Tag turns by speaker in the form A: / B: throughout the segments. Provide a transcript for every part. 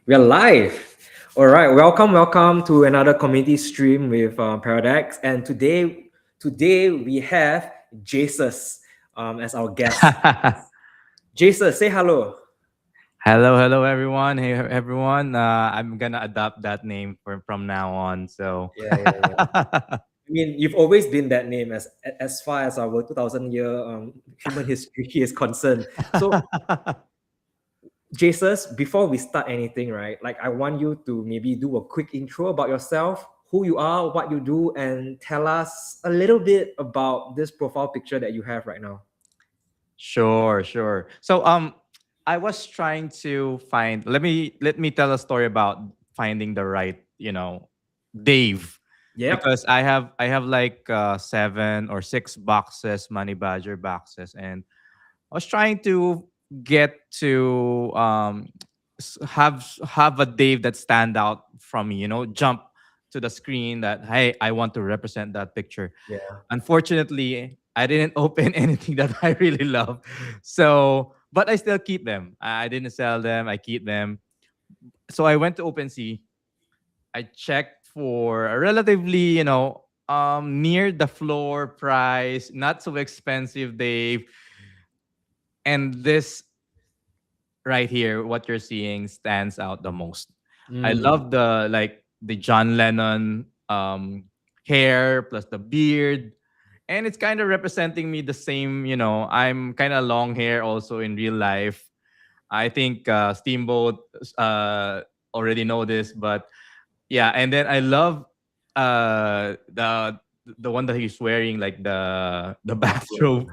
A: We are live. All right, welcome to another community stream with Paradex. And today we have Jesus as our guest. Jesus, say hello.
B: Hello, everyone. Hey, everyone. I'm gonna adopt that name from now on. So,
A: Yeah. I mean, you've always been that name as far as our 2,000 year human history is concerned. So, Jesus, before we start anything, right? Like, I want you to maybe do a quick intro about yourself, who you are, what you do, and tell us a little bit about this profile picture that you have right now.
B: sure. I was trying to find. Let me tell a story about finding the right, Dave,
A: Yep.
B: because I have like 7 or 6 boxes, Money Badger boxes, and I was trying to get to have a Dave that stand out from me. Jump to the screen that hey, I want to represent that picture.
A: Yeah.
B: Unfortunately, I didn't open anything that I really love. So, but I still keep them. I didn't sell them. I keep them. So I went to OpenSea. I checked for a relatively, near the floor price, not so expensive, Dave. And this right here, what you're seeing stands out the most. I
A: Mm.
B: love the John Lennon hair plus the beard, and it's kind of representing me the same. I'm kind of long hair also in real life. I think Steamboat already know this, but yeah. And then I love the one that he's wearing, like the bathrobe.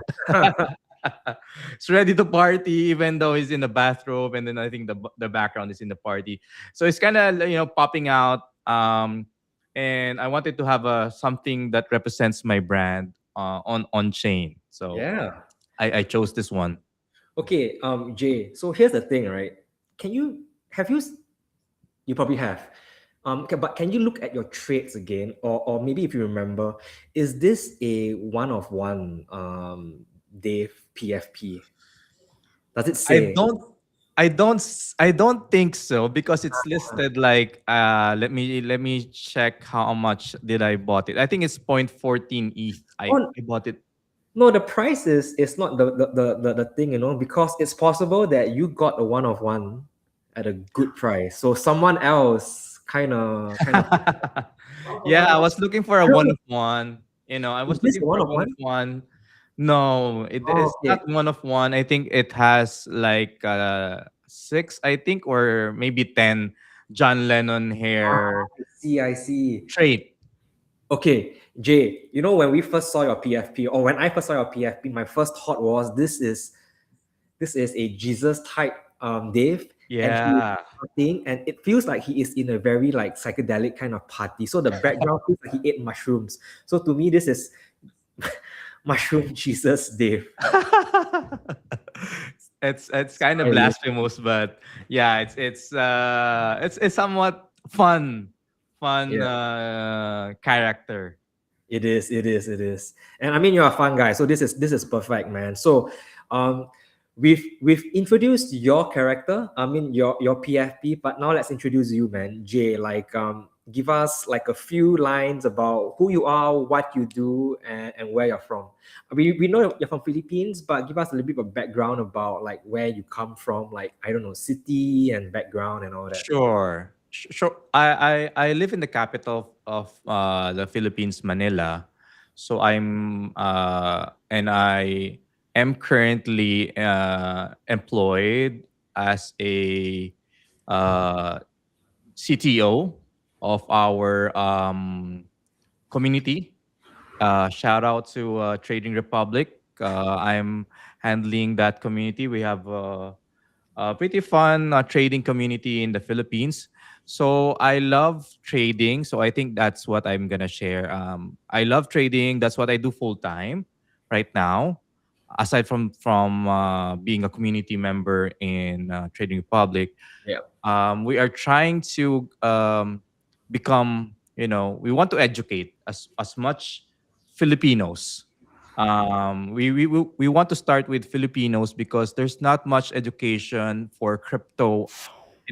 B: He's ready to party even though he's in the bathrobe, and then I think the background is in the party, so it's kind of popping out. And I wanted to have a something that represents my brand on chain, so
A: Yeah.
B: I chose this one.
A: Okay, Jay. So here's the thing, right? Can you have you You probably have. But can you look at your traits again, or maybe if you remember, is this a one of one Dave PFP? Does it
B: I
A: say?
B: don't I don't think so, because it's listed like let me check how much did I bought it. I think it's 0.14 ETH.
A: Oh
B: I bought it.
A: no, the price is not the thing, because it's possible that you got a one of one at a good price. So someone else kind of
B: Yeah, I
A: oh,
B: was looking for a
A: I don't
B: one
A: know.
B: of one. I
A: Is
B: was
A: this
B: looking
A: a
B: for
A: one
B: a
A: of
B: one of
A: one?
B: one. No, it's
A: Oh,
B: not
A: okay.
B: one of one. I think it has like six, I think, or maybe 10 John Lennon hair
A: I see.
B: trait.
A: Okay, Jay, when we first saw your PFP, or when I first saw your PFP, my first thought was this is a Jesus type Dave, and he is
B: Yeah.
A: partying, and it feels like he is in a very like psychedelic kind of party. So the background feels like he ate mushrooms. So to me, this is mushroom Jesus Dave.
B: It's kind of
A: Sorry.
B: blasphemous, but yeah, it's somewhat fun
A: Yeah,
B: character.
A: it is. And I mean, you're a fun guy, so this is perfect, man. So, um, we've introduced your character. I mean, your PFP, but now let's introduce you, man. Jay, like, give us like a few lines about who you are, what you do, and where you're from. We know you're from Philippines, but give us a little bit of background about like where you come from, like I don't know, city and background and all that.
B: Sure. Sure. I live in the capital of the Philippines, Manila. So and I am currently employed as a uh, CTO of our community. Shout out to Trading Republic. I'm handling that community. We have a pretty fun trading community in the Philippines. So I love trading. So I think that's what I'm gonna share. I love trading. That's what I do full time right now. Aside from being a community member in Trading Republic,
A: Yeah.
B: we are trying to become. We want to educate as much Filipinos. We want to start with Filipinos because there's not much education for crypto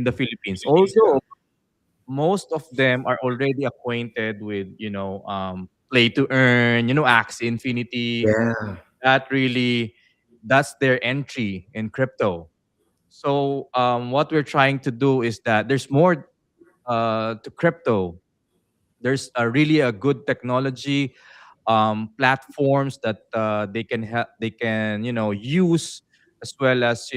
B: in the Philippines.
A: Philippines, yeah.
B: Also, most of them are already acquainted with, play to earn, Axie Infinity.
A: Yeah.
B: That really, that's their entry in crypto. So what we're trying to do is that there's more to crypto. There's a really a good technology, platforms that they can they can use, as well as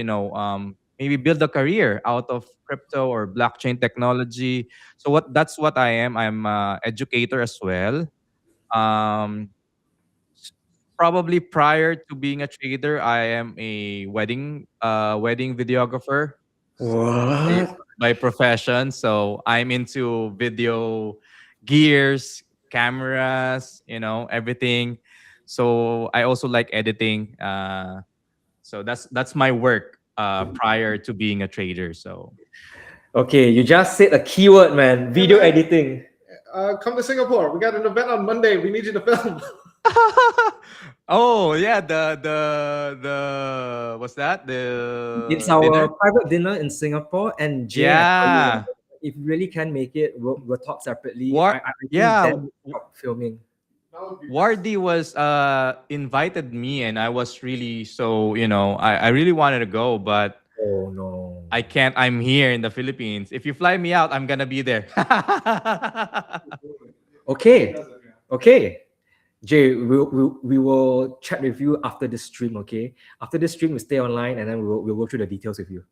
B: maybe build a career out of crypto or blockchain technology. So that's what I am. I'm a educator as well. um s- Probably prior to being a trader, I am a wedding videographer by,
A: What?
B: by profession. So I'm into video gears, cameras, everything. So I also like editing. So that's my work prior to being a trader. So
A: Okay, you just said a keyword, man.
C: Hey,
A: Video
C: man,
A: editing.
C: come to Singapore. We got an event on Monday. We need you to film.
B: oh yeah, the what's that?
A: It's
B: The dinner?
A: our private dinner in Singapore, and Jay, I tell you,
B: Yeah.
A: if you really can make it, we'll talk separately.
B: War
A: I think
B: yeah,
A: Dan will stop filming.
C: That would be
B: Wardy was invited me, and I was really, so I really wanted to go, but
A: Oh no.
B: I can't. I'm here in the Philippines. If you fly me out, I'm gonna be there.
A: Okay, okay. Jay, we will chat with you after this stream, okay? After this stream, we stay online and then we'll go through the details with you.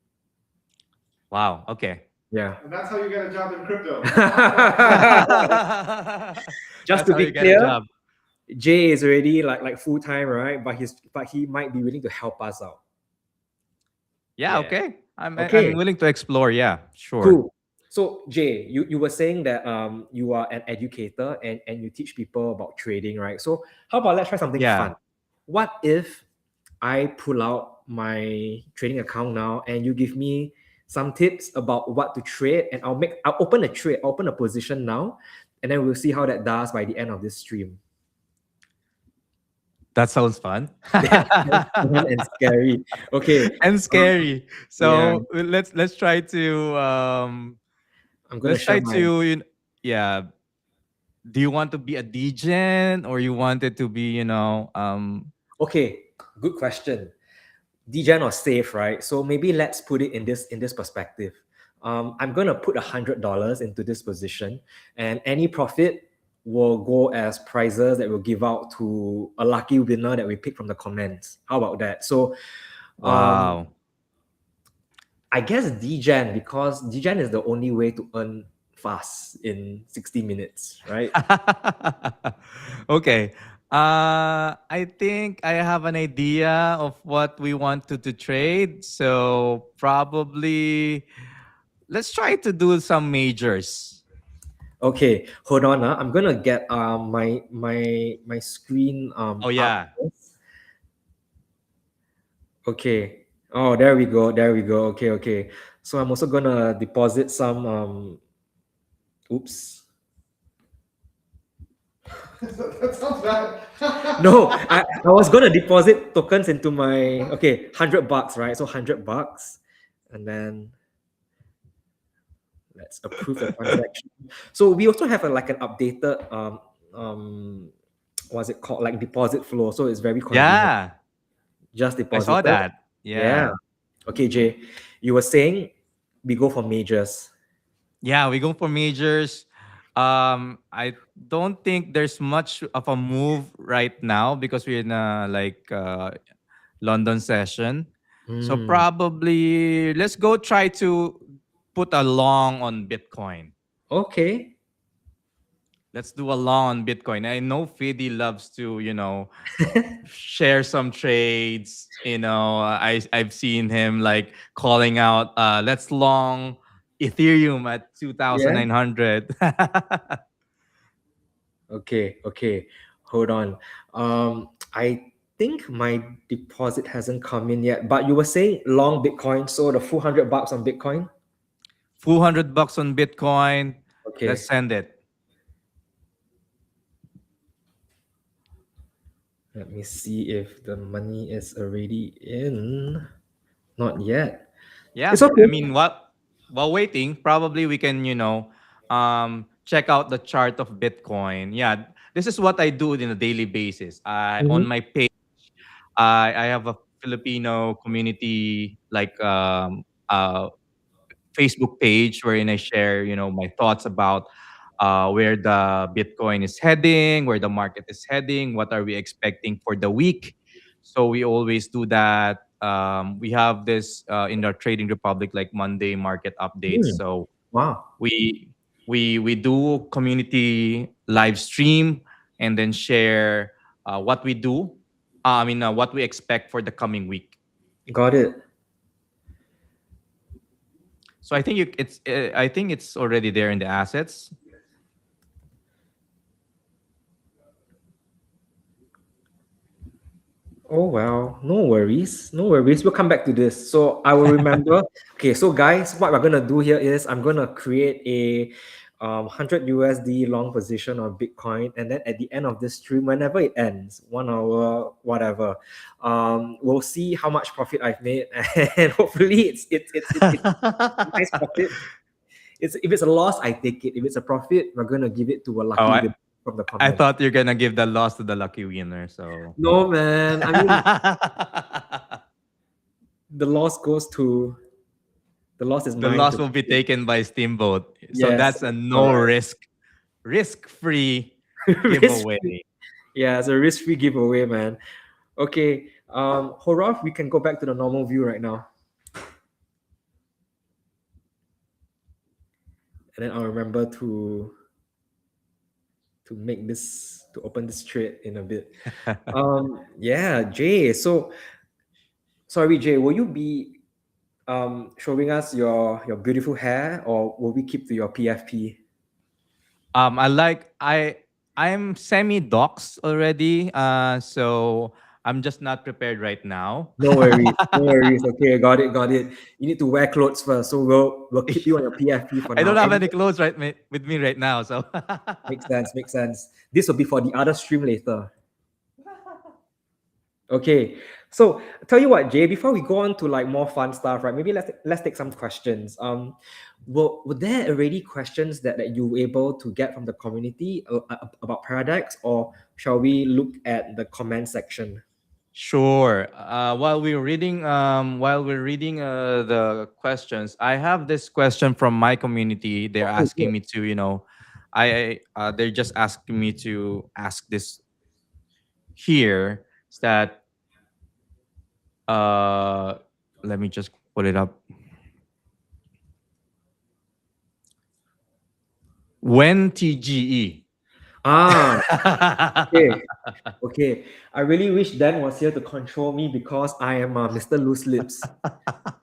B: Wow. Okay.
A: Yeah.
C: And that's how you get a job in crypto.
A: Just
B: That's
A: to
B: how
A: be
B: you get a
A: clear,
B: job.
A: Jay is already like full time, right? But he might be willing to help us out.
B: Yeah.
A: Yeah.
B: Okay. I'm
A: Okay.
B: willing to explore. Yeah. Sure.
A: Cool. So Jay, you were saying that you are an educator and you teach people about trading, right? So how about let's try something
B: Yeah.
A: fun? What if I pull out my trading account now and you give me some tips about what to trade, and I'll open a trade, I'll open a position now, and then we'll see how that does by the end of this stream.
B: That sounds fun.
A: That's fun and scary. Okay.
B: And scary.
A: Yeah,
B: So let's try to
A: I'm gonna
B: let's
A: share
B: try
A: my.
B: to yeah. Do you want to be a degen, or you wanted to be
A: Okay, good question. Degen or safe, right? So maybe let's put it in this perspective. I'm gonna put $100 into this position, and any profit will go as prizes that we'll give out to a lucky winner that we pick from the comments. How about that? So, um,
B: wow.
A: I guess Degen, because Degen is the only way to earn fast in 60 minutes, right?
B: Okay. I think I have an idea of what we want to trade. So probably let's try to do some majors.
A: Okay, hold on. I'm gonna get my screen
B: Oh
A: up
B: yeah.
A: first. Okay. Oh, there we go. There we go. Okay, okay. So I'm also gonna deposit some oops.
C: That sounds bad.
A: No, I was gonna deposit tokens into my okay, $100, right? So $100. And then let's approve the transaction. So we also have like an updated um what's it called? Like deposit flow. So it's very convenient.
B: Yeah.
A: Just
B: I saw
A: deposited.
B: that.
A: Yeah.
B: Yeah.
A: Okay, Jay. You were saying we go for majors.
B: Yeah, we go for majors. I don't think there's much of a move right now because we're in a London session. So
A: Hmm.
B: probably let's go try to put a long on Bitcoin.
A: Okay.
B: Let's do a long on Bitcoin. I know Fidi loves to, share some trades. I've seen him like calling out, let's long Ethereum at
A: Yeah.
B: 2,900.
A: Okay. Okay. Hold on. I think my deposit hasn't come in yet, but you were saying long Bitcoin, so the full $100 on Bitcoin.
B: $400 on Bitcoin. Let's
A: Okay.
B: send it.
A: Let me see if the money is already in. Not yet.
B: Yeah.
A: It's
B: I
A: okay.
B: mean, what? while waiting, probably we can, check out the chart of Bitcoin. Yeah, this is what I do on a daily basis. I on
A: Mhm.
B: my page, I have a Filipino community like Facebook page wherein I share, my thoughts about where the Bitcoin is heading, where the market is heading, what are we expecting for the week. So we always do that. We have this in our Trading Republic like Monday market updates.
A: Mm.
B: So
A: Wow.
B: we we do community live stream and then share what we do. What we expect for the coming week.
A: Got it.
B: So I think it's already there in the assets.
A: Oh well, no worries, no worries. We'll come back to this. So I will remember. Okay, so guys, what we're gonna do here is I'm gonna create a 100 USD long position on Bitcoin, and then at the end of this stream, whenever it ends, 1 hour, whatever, we'll see how much profit I've made, and hopefully it's a nice profit. It's if it's a loss, I take it. If it's a profit, we're gonna give it to a
B: Oh,
A: lucky winner from the
B: I
A: comment.
B: thought you're gonna give the loss to the lucky winner. So
A: No man, I mean the loss goes to the loss is
B: the
A: mine
B: loss
A: to
B: will be
A: take.
B: taken by Steamboat. So
A: Yes,
B: that's a no
A: correct.
B: risk free
A: Risk
B: giveaway.
A: free. Yeah, it's a risk-free giveaway, man. Okay, Horov, we can go back to the normal view right now, and then I'll remember to make this to open this trade in a bit. Yeah, Jay. So sorry, Jay. Will you be showing us your beautiful hair, or will we keep to your PFP?
B: I'm semi docs already. So I'm just not prepared right now.
A: No worries, no worries. Okay, got it, got it. You need to wear clothes first, so we'll keep you on your PFP for
B: I
A: now.
B: don't have
A: And
B: any clothes with me right now. So
A: makes sense, makes sense. This will be for the other stream later. Okay, so tell you what, Jay. Before we go on to like more fun stuff, right? Maybe let's take some questions. Were there already questions that you were able to get from the community about Paradox, or shall we look at the comment section?
B: sure. While we're reading the questions, I have this question from my community. They're
A: Oh,
B: asking
A: good.
B: me to, they're just asking me to ask this here. Is that uh, let me just put it up. When TGE?
A: Ah, okay. Okay, I really wish Dan was here to control me because I am Mr. Loose Lips.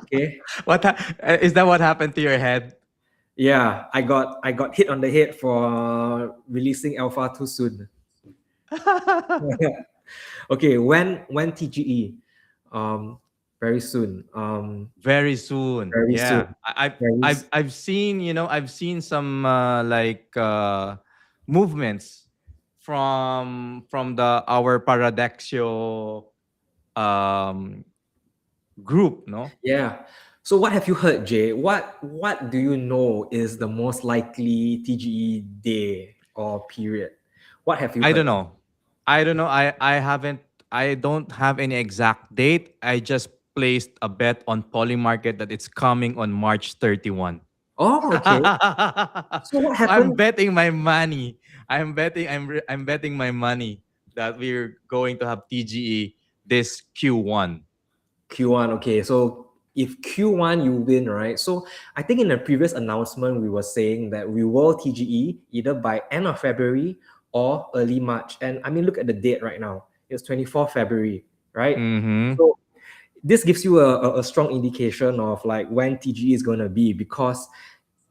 A: Okay,
B: Is that what happened to your head?
A: yeah, I got hit on the head for releasing alpha too soon. Okay, when TGE, um, very soon,
B: Very soon.
A: very soon,
B: Yeah. I,
A: very
B: I've
A: s-
B: I've seen, I've seen some movements from the our Paradexio um group, no?
A: yeah. So what have you heard, Jay? What do you know is the most likely TGE day or period? What have you
B: I don't
A: heard?
B: know. I don't know. I don't have any exact date. I just placed a bet on Polymarket that it's coming on March 31.
A: Oh, okay. So what
B: So I'm
A: happened?
B: betting my money. I'm betting my money that we're going to have TGE this Q1.
A: Q1, okay. So if Q1 you win, right? So I think in the previous announcement, we were saying that we will TGE either by end of February or early March. And I mean, look at the date right now. It's 24th February, right?
B: Mm-hmm.
A: So this gives you a strong indication of like when TGE is going to be because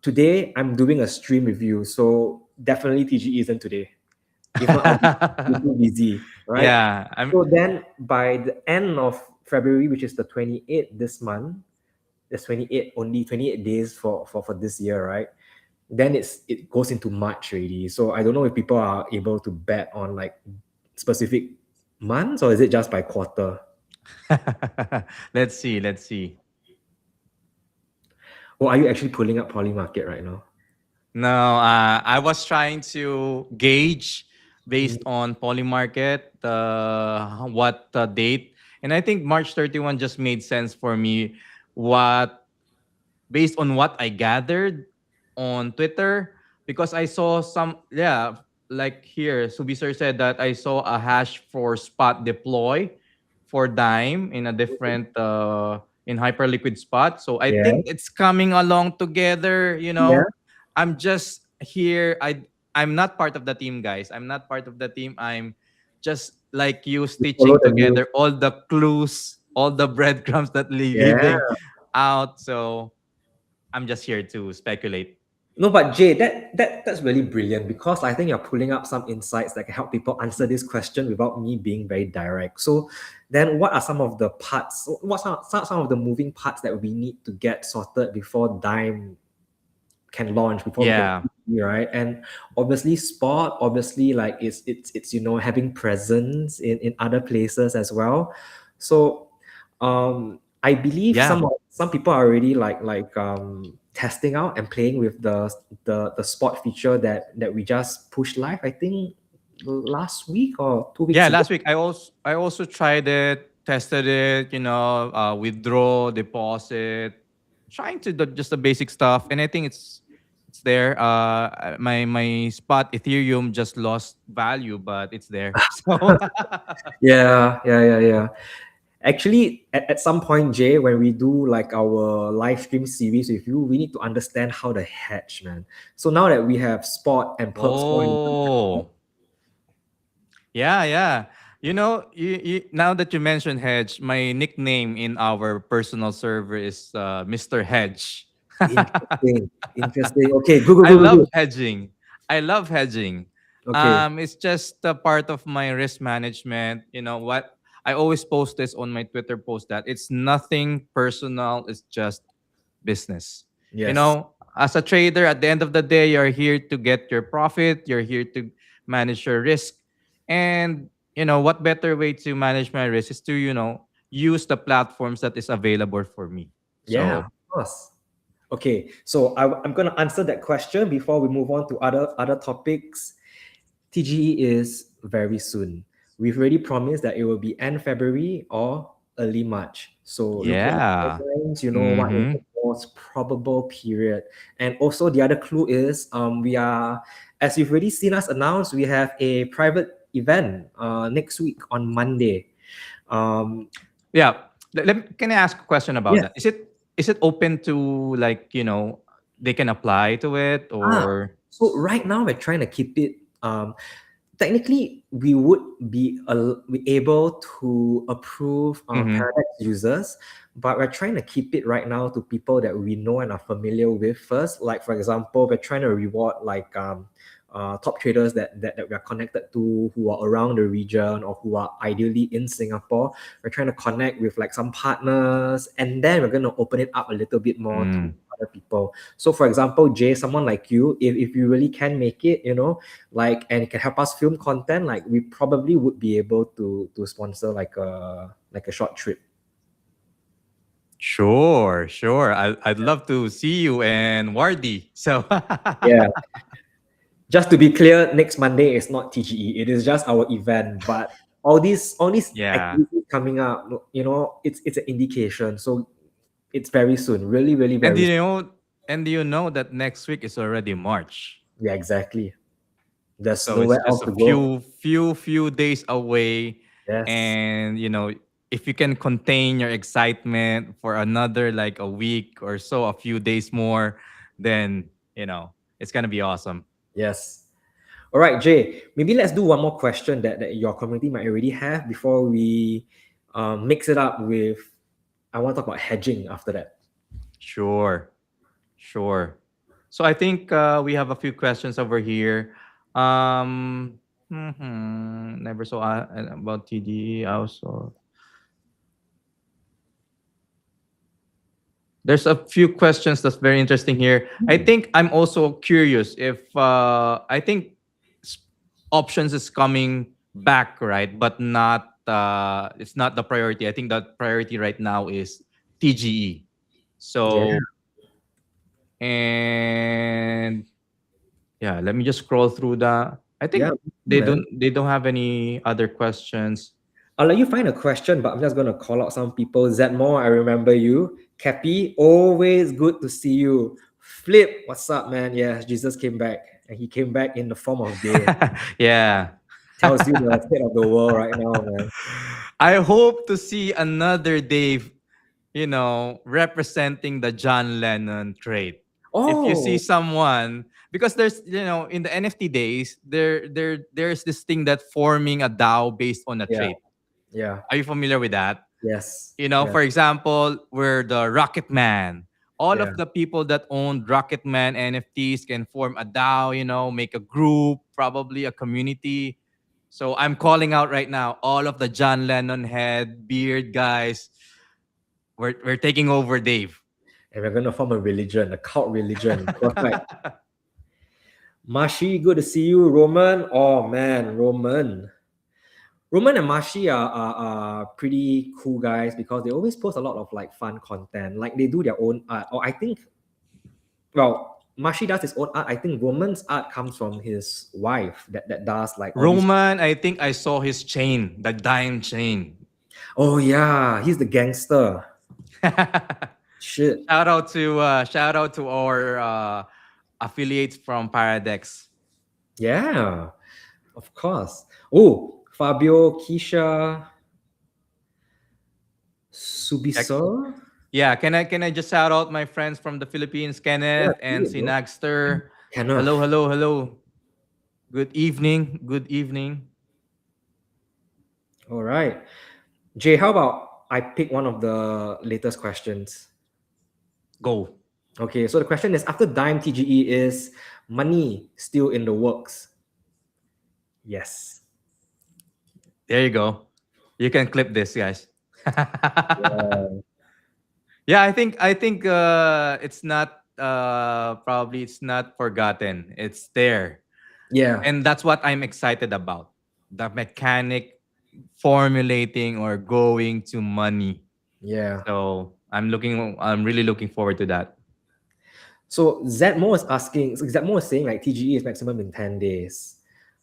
A: today I'm doing a stream review. So definitely TGE isn't today. If not, I'll be too busy, right?
B: Yeah. I'm
A: So then by the end of February, which is the 28th this month, there's 28 only 28 days for this year, right? Then it goes into March already. So I don't know if people are able to bet on like specific months or is it just by quarter?
B: let's see. Let's see.
A: Or are you actually pulling up Poly Market right now?
B: No, I was trying to gauge
A: Mm.
B: based on Polymarket what date, and I think March 31 just made sense for me. What based on what I gathered on Twitter, because I saw some, yeah, like here, Subisar said that I saw a hash for spot deploy for Dime in a different in Hyperliquid spot. So I
A: Yeah.
B: think it's coming along together.
A: Yeah.
B: I'm just here. I'm not part of the team, guys. I'm not part of the team. I'm just like you,
A: You follow
B: stitching
A: the news.
B: together all the clues, all the breadcrumbs that
A: Yeah.
B: leaving out. So I'm just here to speculate.
A: No, but Jay, that's really brilliant because I think you're pulling up some insights that can help people answer this question without me being very direct. So then what are some of the parts, what some of the moving parts that we need to get sorted before Dime can launch, before we can
B: Yeah.
A: see, right? And obviously sport, obviously like it's having presence in other places as well. So I believe
B: Yeah.
A: some people are already testing out and playing with the sport feature that we just pushed live, I think last week or 2 weeks
B: Yeah.
A: ago.
B: Last week I also tried it, tested it, withdraw, deposit, trying to do just the basic stuff. And I think it's there. My spot Ethereum just lost value, but it's there. So
A: Yeah. Actually, at some point, Jay, when we do like our live stream series with you, we need to understand how to hedge, man. So now that we have spot and perps going,
B: oh. Yeah. Now that you mentioned Hedge, my nickname in our personal server is Mr. Hedge.
A: interesting. Okay, good, good,
B: I
A: good, good,
B: love
A: good.
B: hedging. I love hedging.
A: Okay,
B: It's just a part of my risk management. You know what? I always post this on my Twitter post that it's nothing personal. It's just business.
A: yes,
B: As a trader, at the end of the day, you're here to get your profit. You're here to manage your risk. And, what better way to manage my risk is to, use the platforms that is available for me.
A: yeah,
B: So,
A: of course. Okay, so I'm gonna answer that question before we move on to other topics. TGE is very soon. We've already promised that it will be end February or early March. So looking at the
B: yeah.
A: timelines, you know what is
B: Mm-hmm.
A: the most probable period. And also the other clue is we are, as you've already seen us announce, we have a private event next week on Monday. Um,
B: Yeah. Can I ask a question about
A: yeah.
B: that? Is it open to, like, they can apply to it,
A: Ah,
B: or
A: so right now we're trying to keep it. Technically, we would be able to approve
B: Mhm.
A: Paradox users, but we're trying to keep it right now to people that we know and are familiar with first. Like for example, we're trying to reward top traders that we are connected to who are around the region or who are ideally in Singapore. We're trying to connect with like some partners, and then we're going to open it up a little bit more to
B: Mm.
A: other people. So for example, Jay, someone like you, if you really can make it, and it can help us film content, like we probably would be able to sponsor like a short trip.
B: Sure. I'd love to see you and Wardy. So
A: Yeah. Just to be clear, next Monday is not TGE. It is just our event. But all these
B: yeah.
A: activities coming up, it's an indication. So it's very soon. Really, really
B: And do
A: very soon.
B: you know and do you know that next week is already March.
A: Yeah, exactly. There's
B: So it's
A: nowhere
B: just
A: else
B: a
A: to go.
B: few days away.
A: Yes.
B: And if you can contain your excitement for another like a week or so, a few days more, then it's gonna be awesome.
A: Yes. All right, Jay, maybe let's do one more question that your community might already have before we mix it up with, I want to talk about hedging after that.
B: Sure. Sure. So I think we have a few questions over here. Never saw about TDE also. There's a few questions that's very interesting here. I think I'm also curious if I think s- options is coming back, right? But not it's not the priority. I think the priority right now is TGE.
A: Yeah.
B: So And yeah, let me just scroll through the. I think
A: Yeah,
B: they
A: man.
B: don't have any other questions.
A: I'll let you find a question, but I'm just gonna call out some people. Zedmore, I remember you. Cappy, always good to see you. Flip, what's up, man? Yeah, Jesus came back, and he came back in the form of Dave.
B: Yeah.
A: Tells you the state of the world right now, man.
B: I hope to see another Dave, representing the John Lennon trait. If you see
A: Oh,
B: someone, because there's, in the NFT days, there's this thing that forming a DAO based on a
A: yeah,
B: trait.
A: yeah,
B: Are you familiar with that?
A: yes,
B: For
A: yes,
B: example, we're the Rocket Man. All of
A: yeah.
B: the people that owned Rocket Man NFTs can form a DAO, make a group, probably a community. So I'm calling out right now all of the John Lennon head, beard guys. We're taking over Dave.
A: And we're gonna form a religion, a cult religion. Perfect. Mashi, good to see you. Roman, oh man, Roman. Roman and Mashi are pretty cool guys because they always post a lot of like fun content. Like they do their own art. Or I think, well, Mashi does his own art. I think Roman's art comes from his wife that does like all these.
B: Roman, I think I saw his chain, the dime chain.
A: Oh yeah, he's the gangster. Shit.
B: Shout out to our affiliates from Paradex.
A: Yeah, of course. Oh, Fabio, Keisha, Subisor.
B: Yeah, can I just shout out my friends from the Philippines,
A: Yeah,
B: Kenneth
A: do
B: and
A: it, bro.
B: Sinagster. Hello,
A: Kenneth.
B: hello, hello. Good evening. Good evening.
A: All right. Jay, how about I pick one of the latest questions?
B: Go.
A: Okay, so the question is after Dime TGE is money still in the works? Yes.
B: There you go. You can clip this, guys.
A: Yeah.
B: Yeah, I think it's not probably it's not forgotten. It's there.
A: Yeah.
B: And that's what I'm excited about. The mechanic formulating or going to money.
A: Yeah.
B: So I'm really looking forward to that.
A: So Zmo is saying like TGE is maximum in 10 days.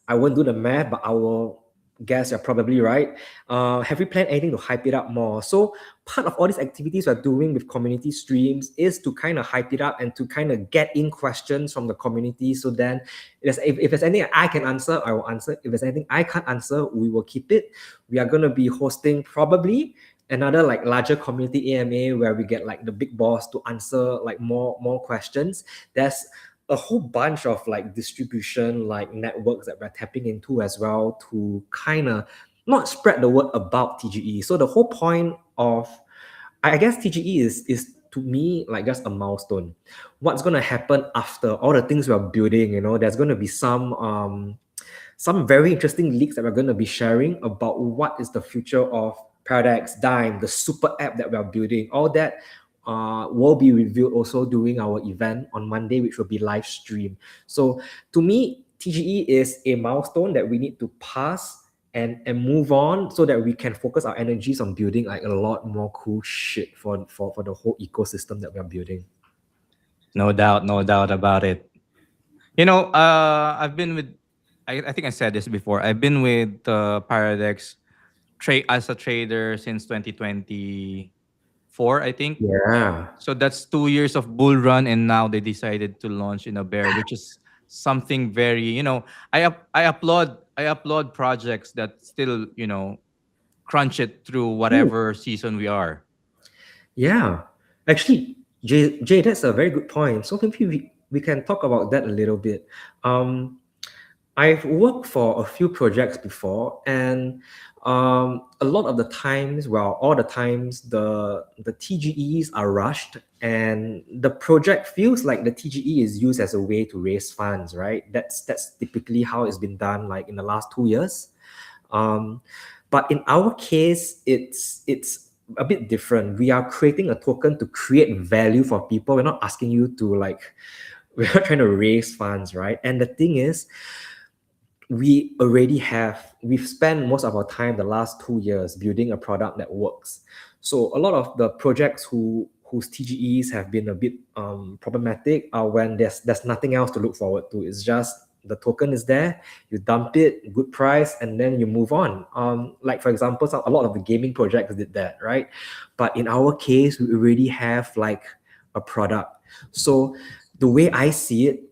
A: I won't do the math, but I will guess you're probably right. Have we planned anything to hype it up more? So part of all these activities we're doing with community streams is to kind of hype it up and to kind of get in questions from the community. So then if there's anything I can answer, I will answer. If there's anything I can't answer, we will keep it. We are going to be hosting probably another like larger community AMA where we get like the big boss to answer like more questions. There's a whole bunch of like distribution like networks that we're tapping into as well to kind of not spread the word about TGE. So the whole point of I guess TGE is to me like just a milestone. What's gonna happen after all the things we're building, there's gonna be some very interesting leaks that we're going to be sharing about what is the future of Paradox Dime, the super app that we're building. All that will be revealed also during our event on Monday, which will be live stream. So to me, TGE is a milestone that we need to pass and move on so that we can focus our energies on building like a lot more cool shit for the whole ecosystem that we're building.
B: No doubt about it. I've been with. I think I said this before. I've been with Paradex trade as a trader since 2024, I think.
A: Yeah.
B: So that's 2 years of bull run, and now they decided to launch in a bear, which is something very. I applaud projects that still crunch it through
A: Ooh.
B: whatever season we are.
A: Yeah, actually, Jay, that's a very good point. So maybe we can talk about that a little bit. I've worked for a few projects before, and a lot of the times, well, all the times, the TGEs are rushed, and the project feels like the TGE is used as a way to raise funds, right? That's typically how it's been done, like in the last 2 years. Um, but in our case, it's a bit different. We are creating a token to create value for people. We're not asking you to like, we're not trying to raise funds, right? And the thing is, we've spent most of our time the last 2 years building a product that works. So a lot of the projects whose TGEs have been a bit problematic are when there's nothing else to look forward to. It's just the token is there, you dump it, good price, and then you move on. Like for example, a lot of the gaming projects did that, right? But in our case, we already have like a product. So the way I see it,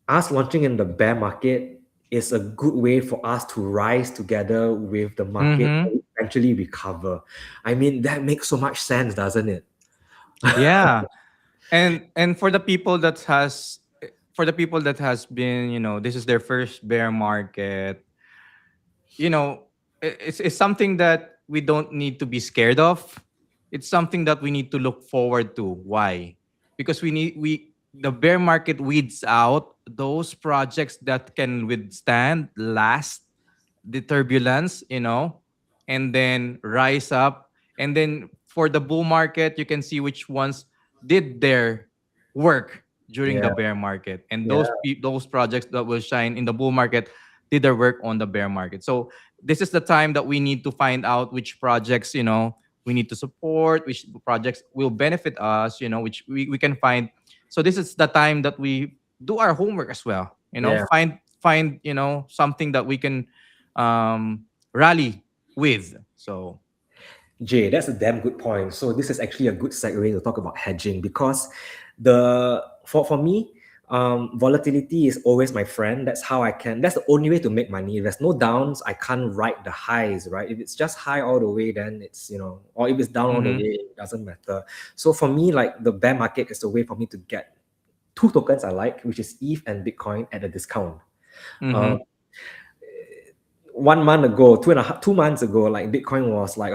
A: us launching in the bear market is a good way for us to rise together with the market
B: Mm-hmm.
A: and eventually recover. I mean, that makes so much sense, doesn't it?
B: Yeah. And for the people that has been, this is their first bear market, you know, it's something that we don't need to be scared of. It's something that we need to look forward to. Why? Because we the bear market weeds out those projects that can withstand, last the turbulence, and then rise up. And then for the bull market, you can see which ones did their work during the
A: Yeah,
B: bear market, and
A: yeah,
B: those projects that will shine in the bull market did their work on the bear market. So this is the time that we need to find out which projects, we need to support, which projects will benefit us, which we can find. So this is the time that we do our homework as well,
A: yeah.
B: find something that we can rally with. So
A: Jay, that's a damn good point. So this is actually a good segue to talk about hedging because for me, volatility is always my friend. That's how I can. That's the only way to make money. If there's no downs, I can't ride the highs, right? If it's just high all the way, then it's or if it's down all the
B: mm-hmm,
A: way, it doesn't matter. So for me, like the bear market is a way for me to get two tokens I like, which is ETH and Bitcoin at a discount.
B: mm-hmm.
A: Um, 1 month ago, 2 months ago, like Bitcoin was like,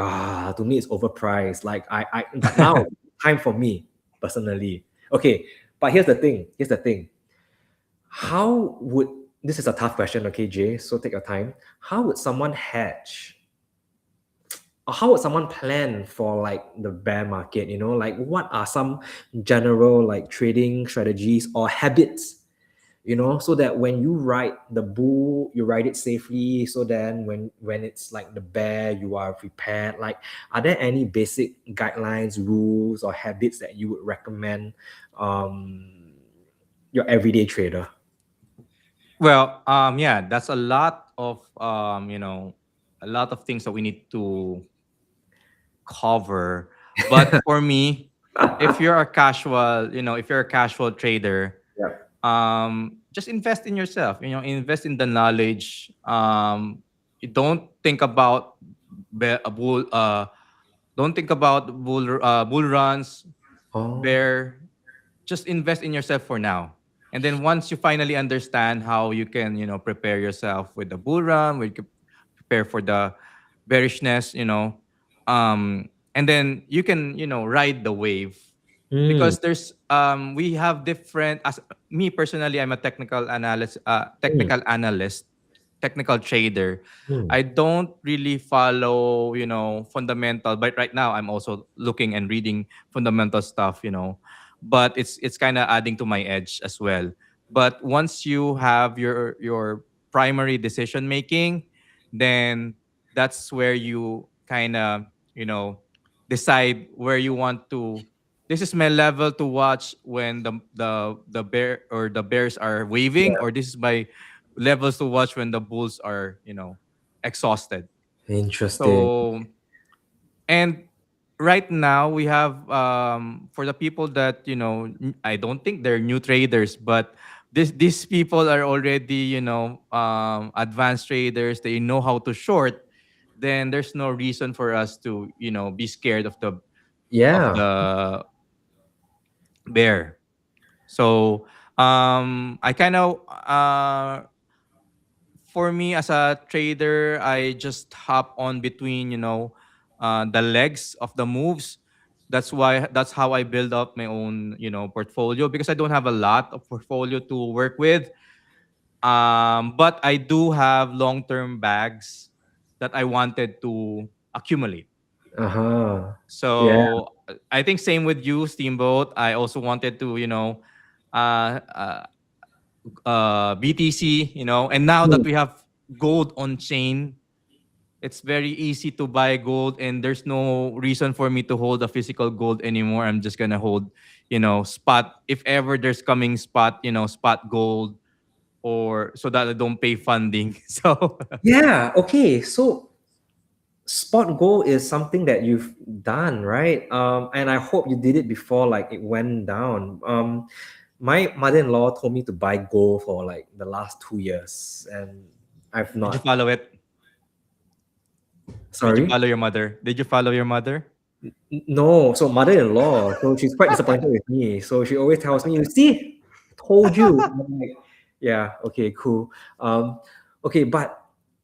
A: to me it's overpriced. Like but now time for me personally. Okay, but here's the thing. How would this is a tough question, okay, Jay? So take your time. How would someone hedge? Or how would someone plan for like the bear market? Like what are some general like trading strategies or habits so that when you ride the bull you ride it safely, so then when it's like the bear you are prepared. Like, are there any basic guidelines, rules, or habits that you would recommend your everyday trader?
B: Well, yeah, that's a lot of a lot of things that we need to cover. But for me, if you're a casual trader,
A: Yeah.
B: just invest in yourself. Invest in the knowledge. You don't think about a bull. Don't think about bull runs,
A: Oh.
B: bear. Just invest in yourself for now. And then once you finally understand how you can, prepare yourself with the bull run, prepare for the bearishness, and then you can, ride the wave.
A: Mm,
B: Because we have different, as me personally, I'm a
A: mm,
B: technical trader.
A: mm.
B: I don't really follow, fundamental, but right now I'm also looking and reading fundamental stuff, but it's kind of adding to my edge as well. But once you have your primary decision making, then that's where you kind of, decide where you want to. This is my level to watch when the bear or the bears are waving, or this is my levels to watch when the bulls are, exhausted.
A: Interesting.
B: So, and right now we have, for the people that, I don't think they're new traders, but these people are already, advanced traders. They know how to short. Then there's no reason for us to, be scared of
A: Yeah.
B: the bear. So I kind of, for me as a trader, I just hop on between, the legs of the moves. That's how I build up my own, portfolio, because I don't have a lot of portfolio to work with. But I do have long-term bags that I wanted to accumulate.
A: Uh-huh. Yeah.
B: So I think same with you, Steamboat. I also wanted to, uh, uh, BTC, and now that
A: Mm,
B: we have gold on chain, it's very easy to buy gold, and there's no reason for me to hold a physical gold anymore. I'm just gonna hold, spot, if ever there's coming spot, spot gold, or so that I don't pay funding. So
A: Yeah. Okay. So spot goal is something that you've done, right? And I hope you did it before like it went down. My mother-in-law told me to buy gold for like the last 2 years, and I've
B: did you
A: not.
B: follow it? Did you
A: Sorry.
B: follow your mother? Did you follow your mother?
A: No, so mother-in-law, so she's quite disappointed with me. So she always tells me, "You see, I told you." I'm like, yeah, okay, cool. Okay, but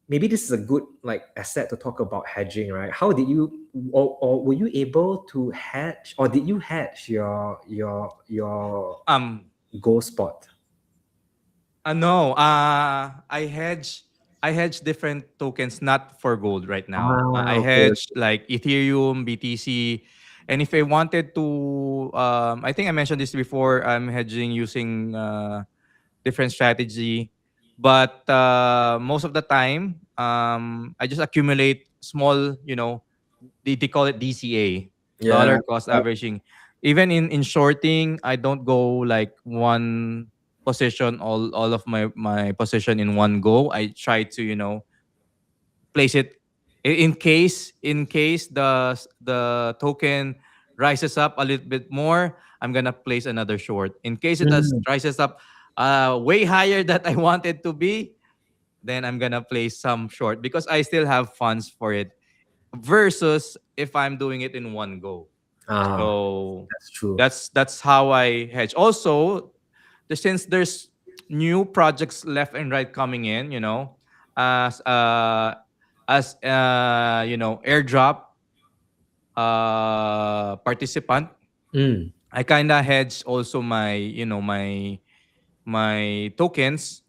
A: maybe this is a good like asset to talk about hedging, right? How did you, or were you able to hedge, or did you hedge your
B: Um,
A: gold spot?
B: no. I hedge different tokens, not for gold right now. I
A: Okay.
B: hedge like Ethereum, BTC, and if I wanted to, I think I mentioned this before. I'm hedging using different strategy, but most of the time, I just accumulate small. They call it DCA,
A: Yeah.
B: dollar cost averaging. Even in shorting, I don't go like one position, all of my position in one go. I try to place it in case the token rises up a little bit more. I'm gonna place another short. In case it
A: Mm.
B: rises up way higher that I want it to be, then I'm gonna place some short because I still have funds for it. Versus if I'm doing it in one go.
A: Ah,
B: So
A: that's true.
B: that's how I hedge. Also, since there's new projects left and right coming in, as airdrop participant,
A: Mm.
B: I kind of hedge also my tokens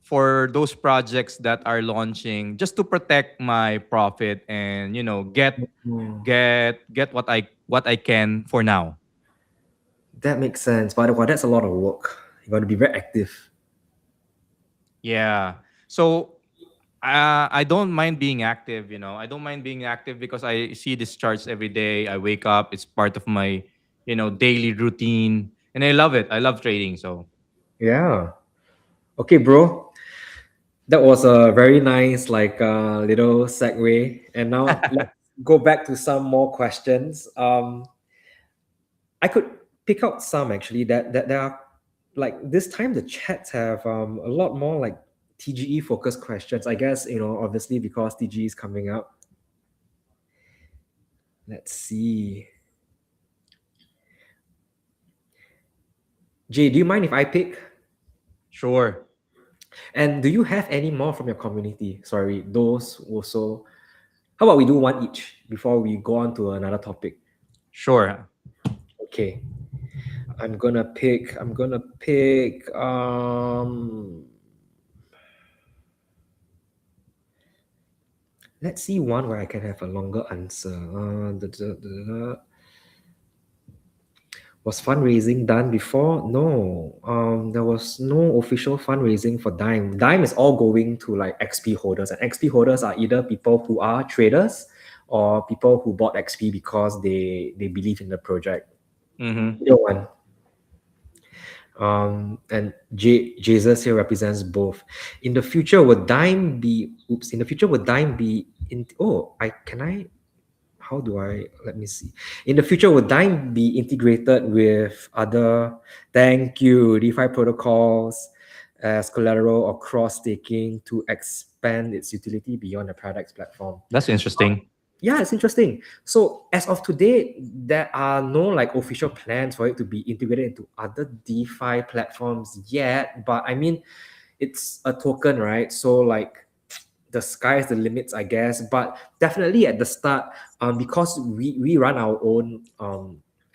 B: for those projects that are launching, just to protect my profit and
A: Mm.
B: get what I can for now.
A: That makes sense. But wow, that's a lot of work. You got to be very active.
B: Yeah. So I don't mind being active. I don't mind being active because I see these charts every day. I wake up. It's part of my daily routine, and I love it. I love trading. So
A: Yeah. Okay, bro. That was a very nice, like, little segue. And now let's go back to some more questions. I could pick out some actually that there are like this time the chats have a lot more like TGE focused questions. I guess obviously because TGE is coming up. Let's see. Jay, do you mind if I pick?
B: sure,
A: And do you have any more from your community? Sorry, those also. How about we do one each before we go on to another topic?
B: sure.
A: Okay. I'm gonna pick let's see one where I can have a longer answer. Was fundraising done before? No. There was no official fundraising for Dime. Dime is all going to like XP holders, and XP holders are either people who are traders or people who bought XP because they believe in the project.
B: Mm-hmm.
A: Either one. And Jesus here represents both. In the future, would Dime be? Oops. In the future, would Dime be in? Oh, I can I. How do I? Let me see. In the future, would Dime be integrated with other? Thank you, DeFi protocols as collateral or cross staking to expand its utility beyond the products platform?
B: That's interesting.
A: Yeah, it's interesting. So as of today, there are no like official plans for it to be integrated into other DeFi platforms yet. But I mean, it's a token, right? So like the sky is the limits, I guess. But definitely at the start, because we run our own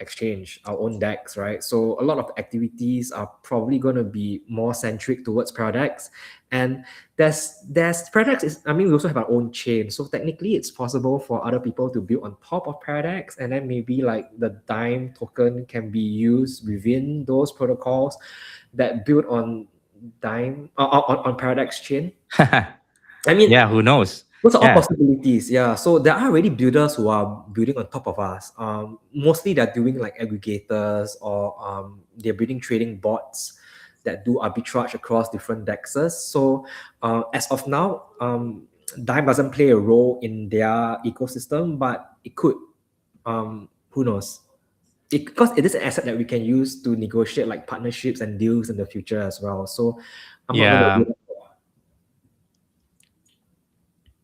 A: exchange, our own decks, right? So a lot of activities are probably going to be more centric towards products, and there's products is I mean we also have our own chain, so technically it's possible for other people to build on top of products, and then maybe like the Dime token can be used within those protocols that build on Dime on Paradox chain. I mean,
B: Yeah, who knows?
A: Those are all
B: Yeah.
A: possibilities. Yeah. So there are already builders who are building on top of us. Mostly they're doing like aggregators or they're building trading bots that do arbitrage across different dexes. So as of now, Dime doesn't play a role in their ecosystem, but it could. Who knows? Because it is an asset that we can use to negotiate like partnerships and deals in the future as well. So I'm not going to
B: Yeah.
A: do that.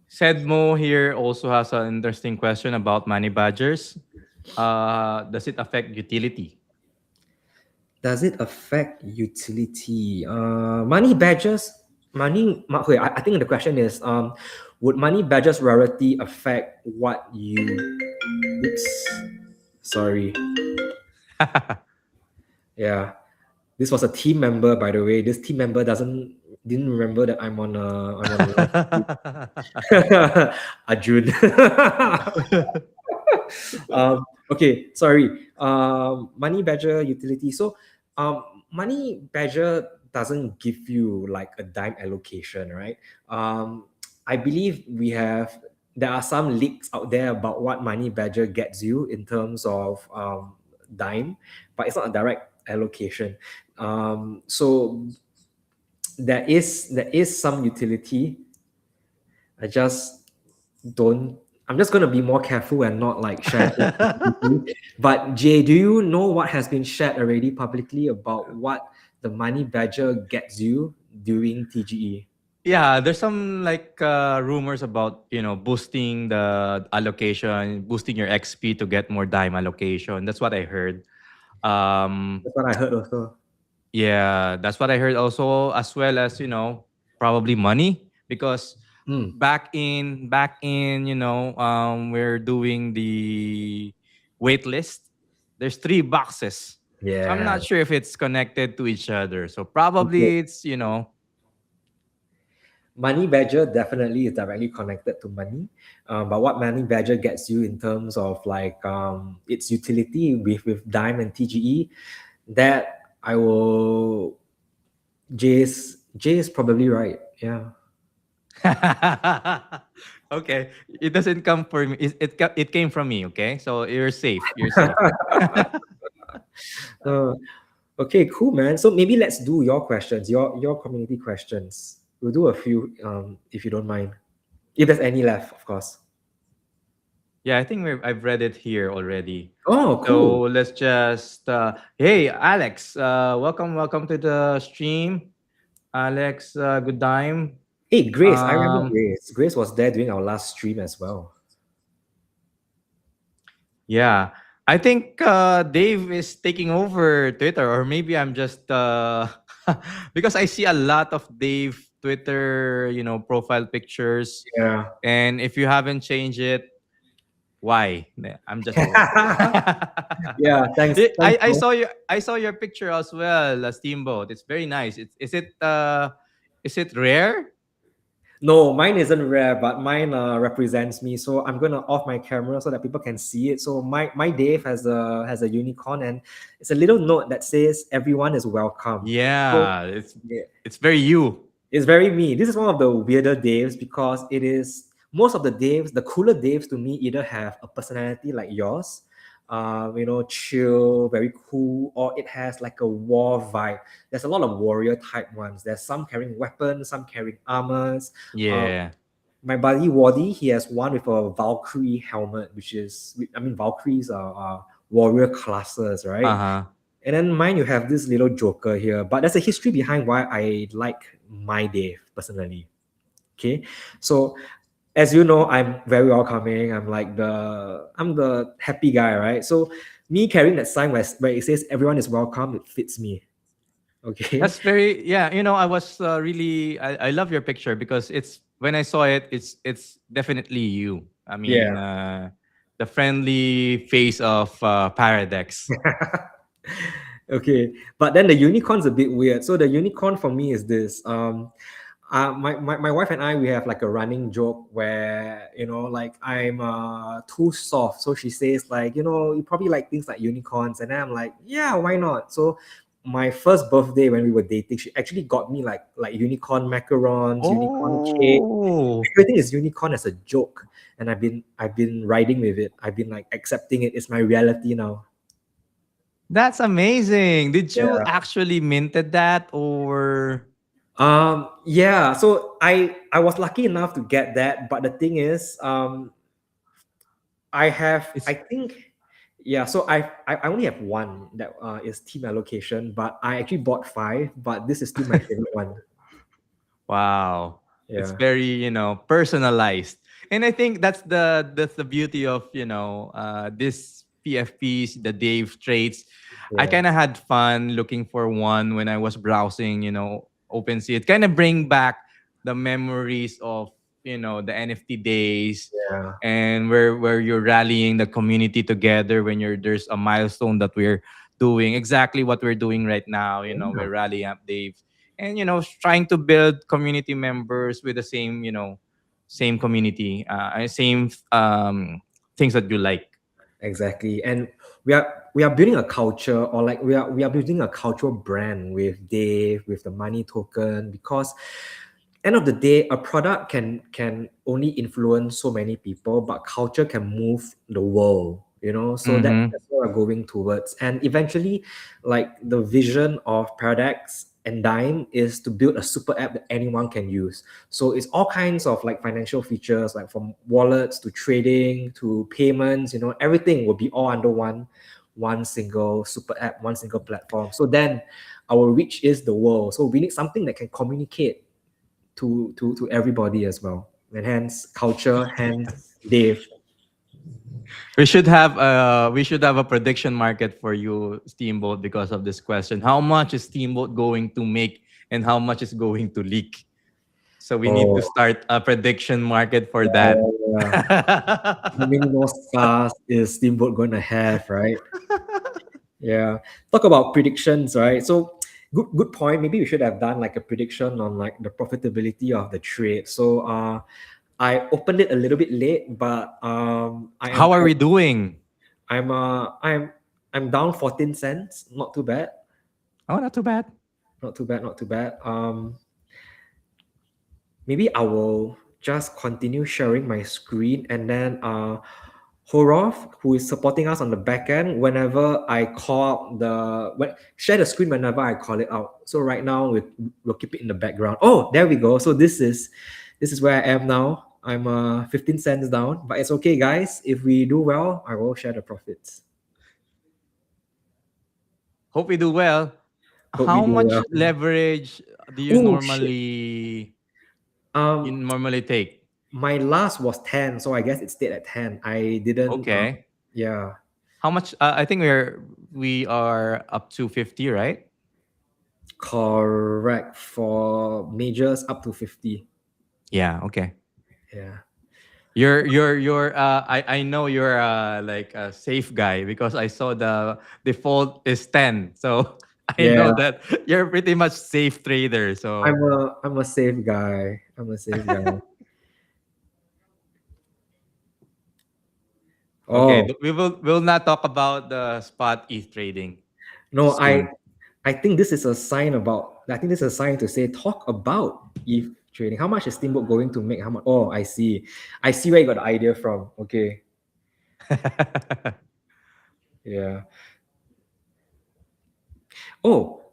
B: Sedmo here also has an interesting question about money badgers. Does it affect utility?
A: Does it affect utility? Money badges, okay, I think the question is, would money badges rarity affect what you? Oops, sorry. Yeah, this was a team member, by the way. This team member didn't remember that I'm on a live stream. Arjun. Okay, sorry. Money Badger utility. So, Money Badger doesn't give you like a dime allocation, right? I believe there are some leaks out there about what Money Badger gets you in terms of dime, but it's not a direct allocation. So there is some utility. I just don't I'm just gonna be more careful and not like share it publicly. But Jay, do you know what has been shared already publicly about what the money badger gets you during TGE?
B: Yeah, there's some like rumors about boosting the allocation, boosting your XP to get more dime allocation. That's what I heard. Um,
A: That's what I heard also.
B: yeah, that's what I heard also, as well as probably money, because
A: Hmm.
B: back in we're doing the wait list. There's 3 boxes, so I'm
A: Yeah.
B: not sure if it's connected to each other. So
A: Okay.
B: probably it's
A: Money Badger definitely is directly connected to money. But what Money Badger gets you in terms of like its utility with Dime and TGE, that I will Jay is probably right. Yeah.
B: okay, it doesn't come for me. It came from me. Okay, so you're safe. You're safe.
A: Uh, okay, cool, man. So maybe let's do your questions, your community questions. We'll do a few, if you don't mind, if there's any left, of course.
B: Yeah, I think I've read it here already.
A: Oh,
B: So
A: cool.
B: let's just hey Alex, welcome to the stream. Alex, good time.
A: Hey, Grace, I remember
B: Um,
A: Grace. Grace was there during our last stream as well.
B: yeah, I think Dave is taking over Twitter, or maybe I'm just because I see a lot of Dave Twitter, profile pictures,
A: Yeah.
B: and if you haven't changed it, why? I'm just joking.
A: Yeah. Thanks. Thanks.
B: I saw your picture as well, Steamboat. It's very nice. Is it rare?
A: No, mine isn't rare, but mine represents me. So I'm gonna off my camera so that people can see it. So my Dave has a unicorn, and it's a little note that says everyone is welcome. So
B: Yeah,
A: yeah,
B: it's very you.
A: it's very me. This is one of the weirder Daves because it is most of the Daves, the cooler Daves to me either have a personality like yours, chill, very cool, or it has like a war vibe. There's a lot of warrior type ones. There's some carrying weapons, some carrying armors. Uh,
B: Yeah.
A: my buddy Wadi, he has one with a Valkyrie helmet, Valkyries are warrior classes, right?
B: Uh-huh.
A: And then mine, you have this little joker here, but there's a history behind why I like my Dave personally. Okay, so as you know, I'm very welcoming. I'm the happy guy, right? So me carrying that sign where it says everyone is welcome, it fits me. Okay.
B: That's very yeah. I was really I love your picture because it's when I saw it, it's definitely you. I mean,
A: Yeah.
B: the friendly face of Paradex.
A: Okay, but then the unicorn's a bit weird. So the unicorn for me is this. My wife and I, we have like a running joke where like I'm too soft. So she says like you probably like things like unicorns, and then I'm like, yeah, why not? So my first birthday when we were dating, she actually got me like unicorn macarons, unicorn cake.
B: Oh,
A: Everything is unicorn as a joke, and I've been riding with it. I've been like accepting it. It's my reality now.
B: that's amazing. Did you
A: Yeah.
B: actually minted that or?
A: Yeah. So I was lucky enough to get that, but the thing is, I
B: It's
A: think, yeah. So I only have one that is team allocation, but I actually bought five. But this is still my favorite one.
B: wow. It's
A: Yeah.
B: very, personalized. And I think that's the beauty of, this PFPs, the Dave traits. I
A: Yeah.
B: kind of had fun looking for one when I was browsing, OpenSea. It kind of bring back the memories of, the NFT days,
A: Yeah.
B: and where you're rallying the community together when there's a milestone that we're doing exactly what we're doing right now. We're rallying up Dave, and trying to build community members with the same, same community, same things that you like.
A: Exactly. And we are building a culture, or like we are building a cultural brand with Dave, with the money token, because end of the day, a product can only influence so many people, but culture can move the world, so
B: Mm-hmm.
A: that's what we're going towards. And eventually, like the vision of Paradex and Dime is to build a super app that anyone can use. So it's all kinds of like financial features, like from wallets to trading to payments, everything will be all under one single super app, one single platform. So then our reach is the world. So we need something that can communicate to everybody as well. And hence culture, hence Dave.
B: We should have a prediction market for you, Steamboat, because of this question. How much is Steamboat going to make, and how much is going to leak? So we need to
A: Oh,
B: start a prediction market for
A: yeah,
B: that.
A: yeah, yeah. How many more stars is Steamboat going to have, right? Yeah. Talk about predictions, right? So good point. Maybe we should have done like a prediction on like the profitability of the trade. So I opened it a little bit late, but I am
B: How are we doing?
A: I'm I'm down 14 cents. Not too bad.
B: Oh, not too bad.
A: Not too bad, not too bad. Maybe I will just continue sharing my screen, and then Horov, who is supporting us on the back end, whenever I call out share the screen whenever I call it out. So right now we'll keep it in the background. Oh, there we go. So this is where I am now. I'm 15 cents down, but it's okay, guys. If we do well, I will share the profits.
B: Hope we do well.
A: Hope we
B: How
A: do
B: much
A: well.
B: leverage do you
A: Oh shit.
B: normally you
A: Um,
B: normally take?
A: my last was 10, so I guess it stayed at 10. I didn't.
B: Okay.
A: Yeah.
B: How much? I think we are up to 50, right?
A: Correct. For majors up to 50.
B: Yeah. Okay.
A: Yeah.
B: I know you're like a safe guy because I saw the default is 10. So I know
A: Yeah.
B: that you're pretty much safe trader. So
A: I'm a safe guy. I'm a safe guy.
B: okay,
A: Oh,
B: we'll not talk about the spot ETH trading
A: no, I
B: soon.
A: I think this is a sign about I think this is a sign to say talk about ETH trading. How much is Steamboat going to make? How much? Oh, I see. I see where you got the idea from. Okay. Yeah. Oh,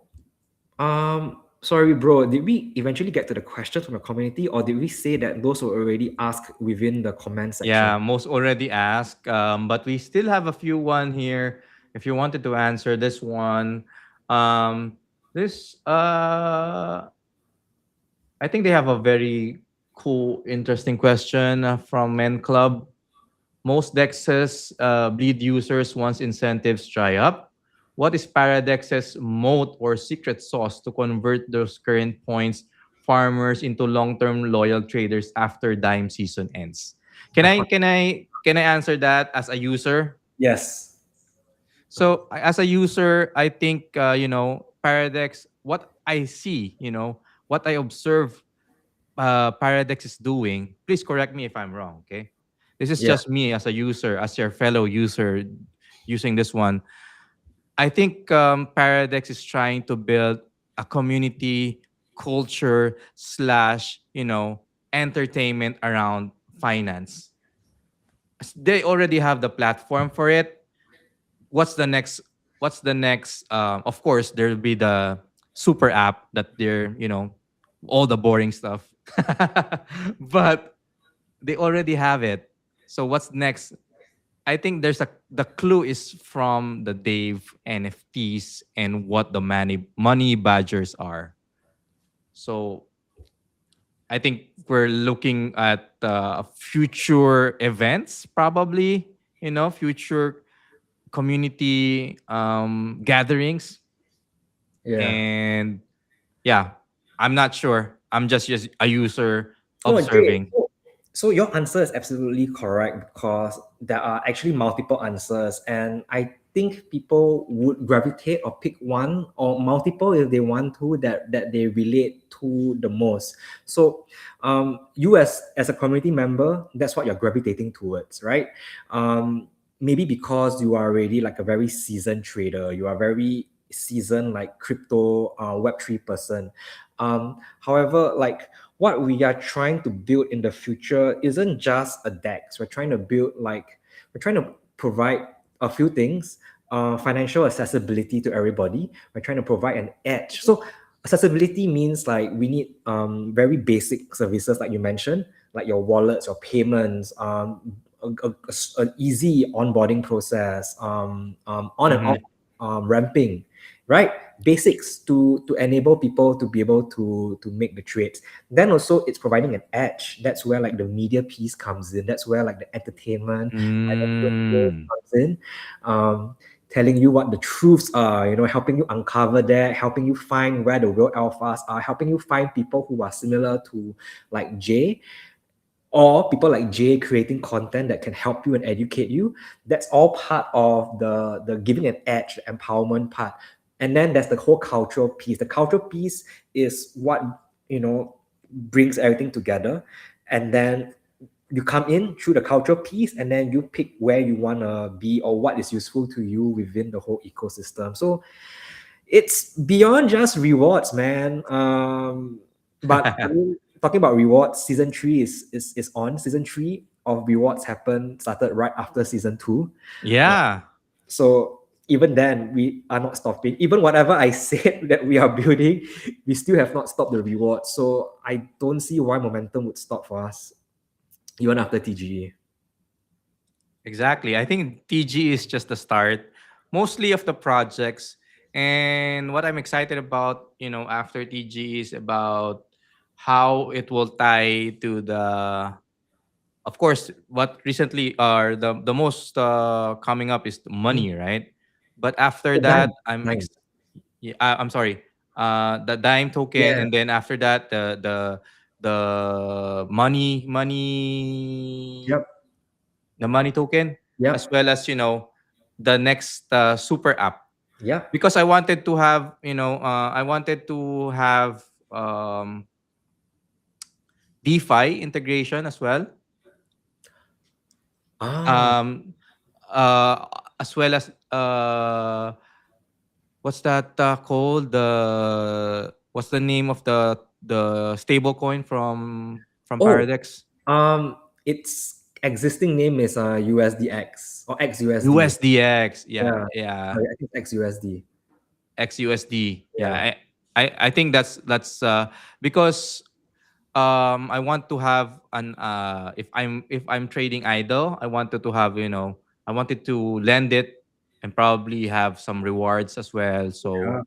A: sorry, bro. Did we eventually get to the questions from the community, or did we say that those were already asked within the comment section?
B: Yeah, most already asked, but we still have a few one here. If you wanted to answer this one, um, this I think they have a very cool, interesting question from Men Club. Most DEXs bleed users once incentives dry up. What is Paradex's moat or secret sauce to convert those current points farmers into long-term loyal traders after dime season ends? Can I can I can I answer that as a user?
A: Yes.
B: So as a user, I think Paradex. What I see, what I observe, Paradex is doing. Please correct me if I'm wrong. Okay, this is
A: Yeah.
B: just me as a user, as your fellow user, using this one. I think Paradex is trying to build a community culture slash, entertainment around finance. They already have the platform for it. What's the next? What's the next? Of course, there'll be the super app that they're, all the boring stuff. But they already have it. So what's next? I think the clue is from the Dave NFTs and what the money badgers are. So I think we're looking at future events, probably, future community gatherings.
A: Yeah.
B: And yeah, I'm not sure. I'm just a user
A: Oh, Jay.
B: observing.
A: So your answer is absolutely correct because there are actually multiple answers, and I think people would gravitate or pick one or multiple if they want to that they relate to the most. So, you as a community member, that's what you're gravitating towards, right? Maybe because you are already like a very seasoned trader, you are very seasoned like crypto Web3 person. However, like what we are trying to build in the future isn't just a DEX. We're trying to provide a few things. Financial accessibility to everybody. We're trying to provide an edge. So accessibility means like we need very basic services like you mentioned, like your wallets, your payments, an easy onboarding process, on and off
B: Mhm.
A: ramping, right? Basics to enable people to be able to make the trades. Then also it's providing an edge. That's where like the media piece comes in. That's where like the entertainment
B: Mm.
A: comes in. Telling you what the truths are, helping you uncover that, helping you find where the real alphas are, helping you find people who are similar to like Jay, or people like Jay creating content that can help you and educate you. That's all part of the giving an edge, the empowerment part. And then there's the whole cultural piece. The cultural piece is what brings everything together. And then you come in through the cultural piece, and then you pick where you want to be or what is useful to you within the whole ecosystem. So it's beyond just rewards, man. But I mean, talking about rewards, season three is on. Season three of rewards started right after season two. Uh,
B: Yeah.
A: so even then, we are not stopping. Even whatever I said that we are building, we still have not stopped the rewards. So I don't see why momentum would stop for us, even after TGE.
B: Exactly. I think TG is just the start, mostly of the projects. And what I'm excited about, after TG is about how it will tie to the, of course, what recently are the most coming up is
A: Mhm.
B: money, right? But after
A: The
B: that,
A: dime, dime.
B: yeah, I'm sorry, the dime token,
A: Yeah.
B: and then after that, the money
A: Yep.
B: the money token, as
A: Yep.
B: well as the next super app,
A: Yep.
B: because I wanted to have DeFi integration as well,
A: Ah.
B: um, uh, as well as what's that called, what's the name of the stable coin from
A: Oh,
B: Paradex?
A: its existing name is USDX or XUSD.
B: USDX, yeah,
A: Yeah,
B: yeah.
A: sorry, I think XUSD.
B: XUSD. Yeah,
A: Yeah,
B: I think that's because I want to have an if I'm trading idle, I wanted to have, I wanted to lend it and probably have some rewards as well. So
A: yeah.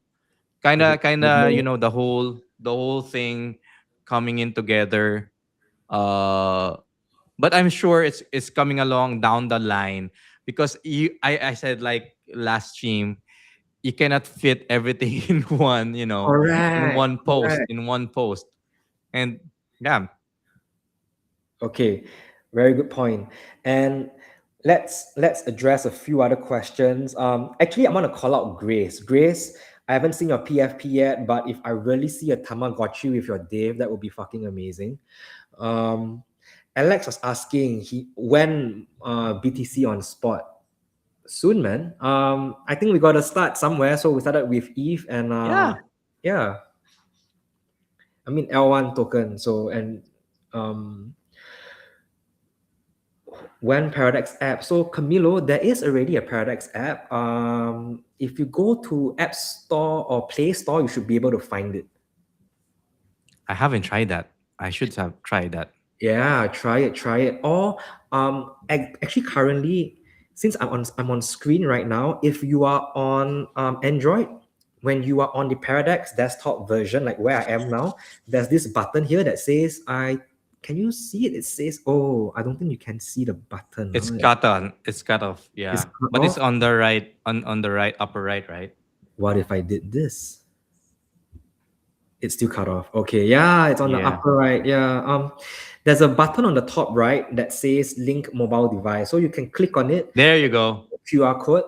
B: kind
A: If
B: of
A: it's
B: kind of
A: stable,
B: the whole thing coming in together. Uh but I'm sure it's coming along down the line, because I said, like, last stream, you cannot fit everything in one, in
A: correct,
B: one post,
A: correct.
B: and yeah.
A: Okay, very good point. And let's address a few other questions. Actually, I'm gonna call out Grace. Grace, I haven't seen your PFP yet, but if I really see a Tamagotchi with your Dave, that would be fucking amazing. Um, Alex was asking he when BTC on spot. Soon, man. I think we gotta start somewhere. So we started with Eve and
B: Yeah.
A: yeah. I mean L1 token. So and um when Paradox app. So Camilo, there is already a Paradox app. If you go to App Store or Play Store, you should be able to find it.
B: I haven't tried that. I should have tried that.
A: Yeah, try it. Or actually currently, since I'm on screen right now, if you are on Android, when you are on the Paradox desktop version, like where I am now, there's this button here that says I can you see it? It says, oh, I don't think you can see the button.
B: It's
A: Huh?
B: cut on. It's cut off.
A: It's
B: Yeah.
A: cut
B: But it's
A: off.
B: on the right on the right upper right, right?
A: What if I did this? It's still cut off. Okay, yeah, it's on the
B: Yeah.
A: upper right. Yeah. There's a button on the top right that says link mobile device. So you can click on it,
B: There you go.
A: QR code,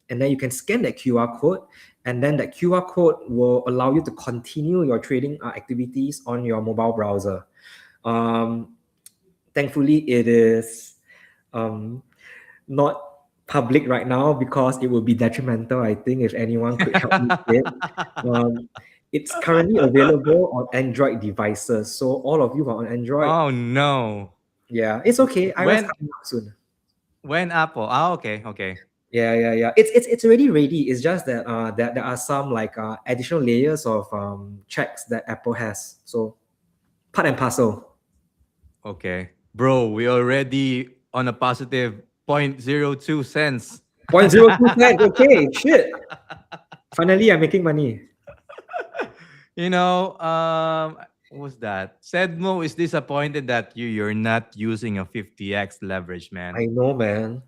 A: and then you can scan that QR code, and then that QR code will allow you to continue your trading activities on your mobile browser. Thankfully, it is um, not public right now because it would be detrimental. I think if anyone could help me with it. Um, it's currently available on Android devices. So all of you who are on Android,
B: Oh no.
A: yeah, it's okay. iOS
B: When
A: coming out soon.
B: when Apple? Ah, okay, okay.
A: Yeah. It's already ready. It's just that there are some like additional layers of checks that Apple has. So part and parcel.
B: Okay. Bro, we already on a positive 0.02 cents.
A: 0.02 cents. Okay, shit. Finally, I'm making money.
B: You know, what was that? Sedmo is disappointed that you're not using a 50x leverage, man.
A: I know, man.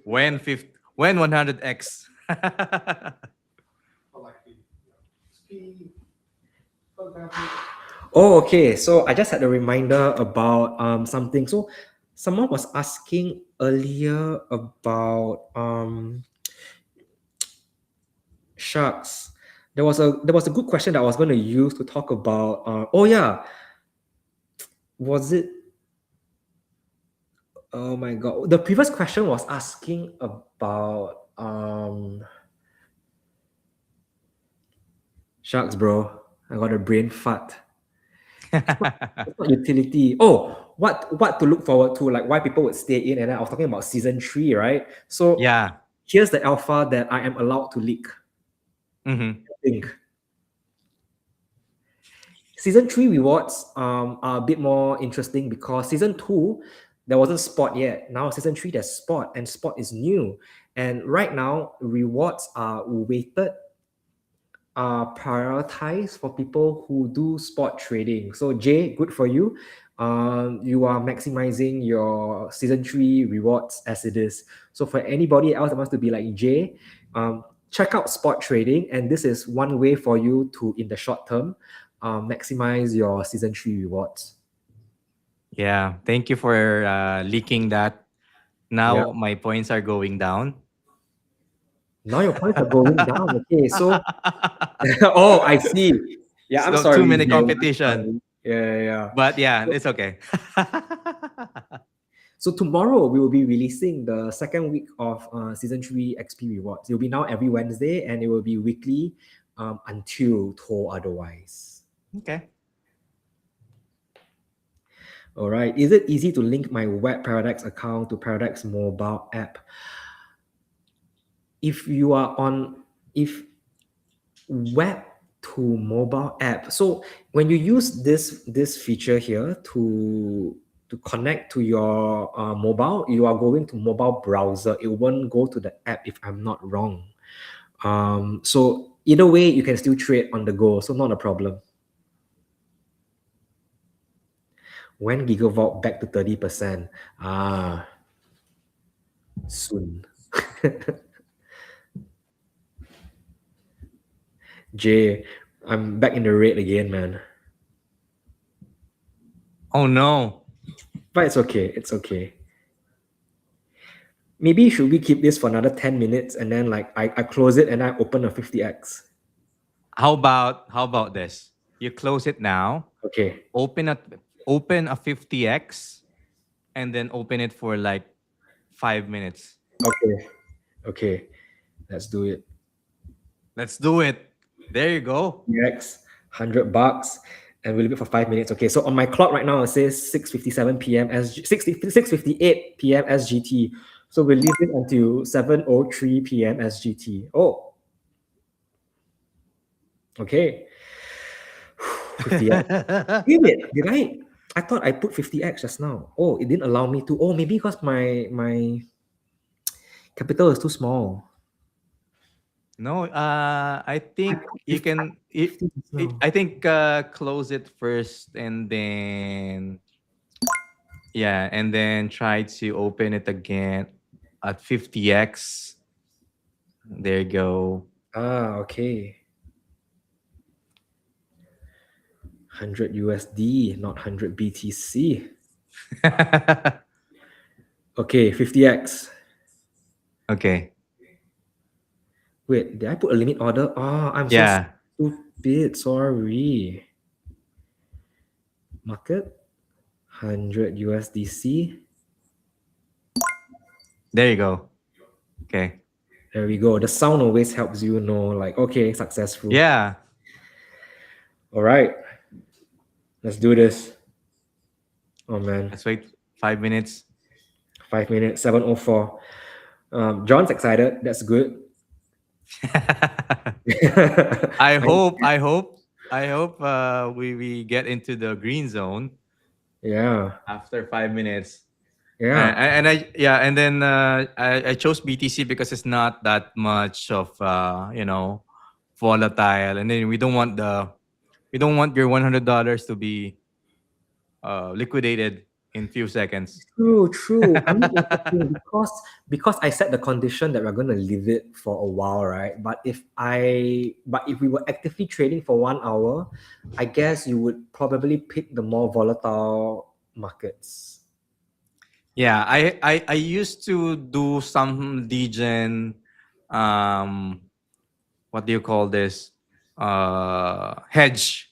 B: When 100x?
A: Oh, okay. So I just had a reminder about something. So someone was asking earlier about sharks. There was a good question that I was going to use to talk about. Oh yeah, was it? Oh my god, the previous question was asking about sharks, bro. I got a brain fart. It's not utility. Oh, what to look forward to, like why people would stay in, and then I was talking about season 3, right? So
B: Yeah.
A: here's the alpha that I am allowed to leak.
B: Mm-hmm.
A: I think season 3 rewards are a bit more interesting because season 2 there wasn't spot yet. Now season 3 there's spot, and spot is new. And right now rewards are weighted, prioritized for people who do spot trading. So Jay, good for you. You are maximizing your season 3 rewards as it is. So for anybody else that wants to be like Jay, check out spot trading, and this is one way for you to, in the short term, maximize your season 3 rewards.
B: Yeah. Thank you for leaking that.
A: Yeah.
B: Now my points are going down.
A: Now your points are going down. Okay, so oh, I see. Yeah, I'm
B: So
A: sorry.
B: too many
A: Jay. I'm
B: competition.
A: sorry. Yeah.
B: But yeah, it's okay.
A: So tomorrow we will be releasing the second week of season 3 XP rewards. It will be now every Wednesday, and it will be weekly until told otherwise.
B: Okay.
A: All right. Is it easy to link my web Paradox account to Paradox mobile app? If web to mobile app. So when you use this feature here to connect to your mobile, you are going to mobile browser. It won't go to the app if I'm not wrong. So either way, you can still trade on the go. So not a problem. When Gigavolt back to 30%? Soon. Jay, I'm back in the red again, man.
B: Oh no.
A: But it's okay. It's okay. Maybe should we keep this for another 10 minutes, and then like I close it and I open a 50x?
B: How about this? You close it now,
A: Okay.
B: open a 50x, and then open it for like 5 minutes.
A: Okay. Okay. Let's do it.
B: Let's do it. There you go.
A: X, $100, and we'll leave it for 5 minutes. Okay, so on my clock right now it says 6:57 p.m. SG 6:58 p.m. SGT. So we'll leave it until 7:03 p.m. SGT. Oh, okay. 50x. Damn it, did I? I thought I put 50x just now. Oh, it didn't allow me to. Oh, maybe because my capital is too small.
B: No, I
A: I
B: think
A: put
B: you
A: 50, I
B: can.
A: put 50 just now.
B: I think close it first, and then yeah, and then try to open it again at 50x. There you go.
A: Ah, okay. 100 USD, not 100 BTC. Okay, 50x.
B: Okay.
A: Wait, did I put a limit order? Oh, I'm so
B: Yeah.
A: stupid. Sorry. Market 100 USDC.
B: There you go. Okay.
A: There we go. The sound always helps you know, like, okay, successful.
B: Yeah.
A: All right, let's do this. Oh man,
B: Let's wait 5 minutes.
A: 5 minutes, 7:04. John's excited. That's good.
B: I hope. I hope. I hope we get into the green zone
A: Yeah,
B: after 5 minutes.
A: yeah.
B: And then I chose BTC because it's not that much of volatile, and then we don't want your $100 to be liquidated in few seconds.
A: True, true. I mean, it's the thing because I set the condition that we're gonna leave it for a while, right? But if we were actively trading for 1 hour, I guess you would probably pick the more volatile markets.
B: Yeah, I used to do some degen, um, what do you call this? Hedge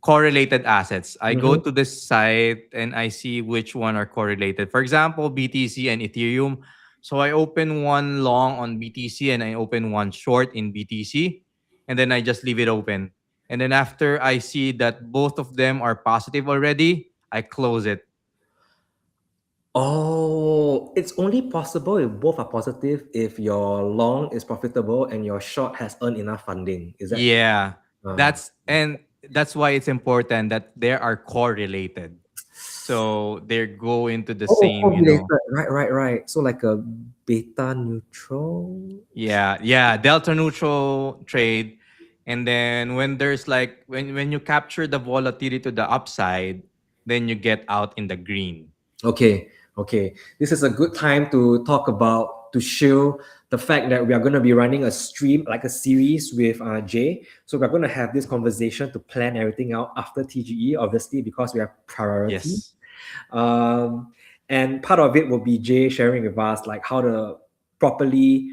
B: correlated assets. I go
A: Mhm.
B: to this site and I see which one are correlated. For example, BTC and Ethereum. So I open one long on BTC and I open one short in BTC, and then I just leave it open. And then after I see that both of them are positive already, I close it.
A: Oh, it's only possible if both are positive if your long is profitable and your short has earned enough funding. Is that?
B: Yeah.
A: Uh,
B: That's why it's important that they are correlated. So they go into the
A: oh,
B: same,
A: correlated. Right, right, right. So like a beta neutral.
B: yeah, delta neutral trade. And then when there's like when you capture the volatility to the upside, then you get out in the green.
A: Okay, okay. This is a good time to talk about to show the fact that we are going to be running a stream like a series with Jay. So we're going to have this conversation to plan everything out after TGE, obviously because we have priority.
B: Yes.
A: Um, and part of it will be Jay sharing with us like how to properly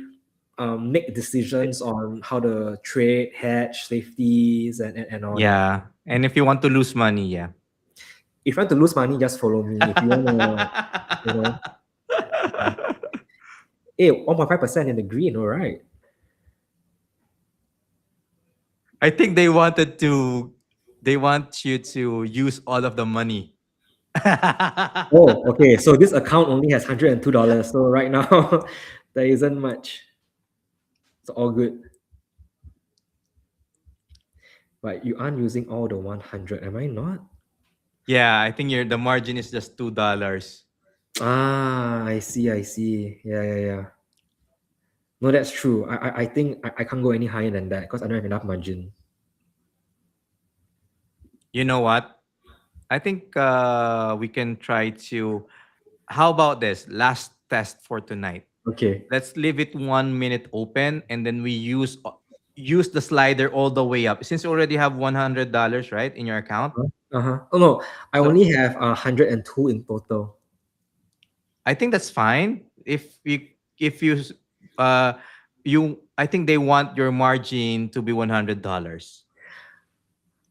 A: make decisions on how to trade, hedge, safeties, and all that.
B: Yeah. And if you want to lose money, yeah.
A: If you want to lose money, just follow me. If you want to, you know, hey, 1.5% in the green, all right.
B: I think they want you to use all of the money.
A: Oh, okay. So this account only has $102. So right now, there isn't much. It's all good. But you aren't using all the 100, am I not?
B: Yeah, I think the margin is just $2.
A: Ah, I see, I see. Yeah, yeah, yeah. No, that's true. I think I can't go any higher than that because I don't have enough margin.
B: You know what? I think we can try to. How about this last test for tonight?
A: Okay.
B: Let's leave it 1 minute open, and then we use the slider all the way up. Since you already have $100, right, in your account.
A: Uh-huh. Oh no, I
B: So
A: only have 102 in total.
B: I think that's fine. If uh you I think they want your margin to be $100.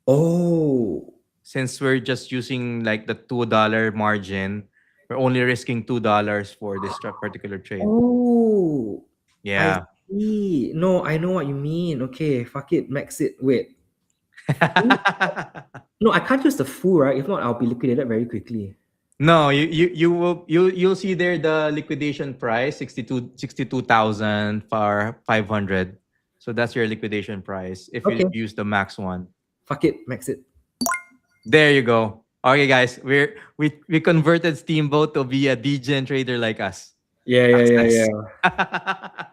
A: Oh,
B: Since we're just using like the $2 margin, We're only risking $2 for this particular trade.
A: Oh, I
B: Yeah.
A: see. No, I know what you mean. Okay, fuck it, max it. Wait. No, I can't use the full, right? If not, I'll be liquidated very quickly.
B: No, you'll see there the liquidation price 62,000 for 500. So that's your liquidation price if you
A: Okay,
B: use the max one.
A: fuck it, max it.
B: There you go. Okay, guys, we converted Steamboat to be a degen trader like us.
A: Yeah, yeah, yeah,
B: Success.
A: yeah.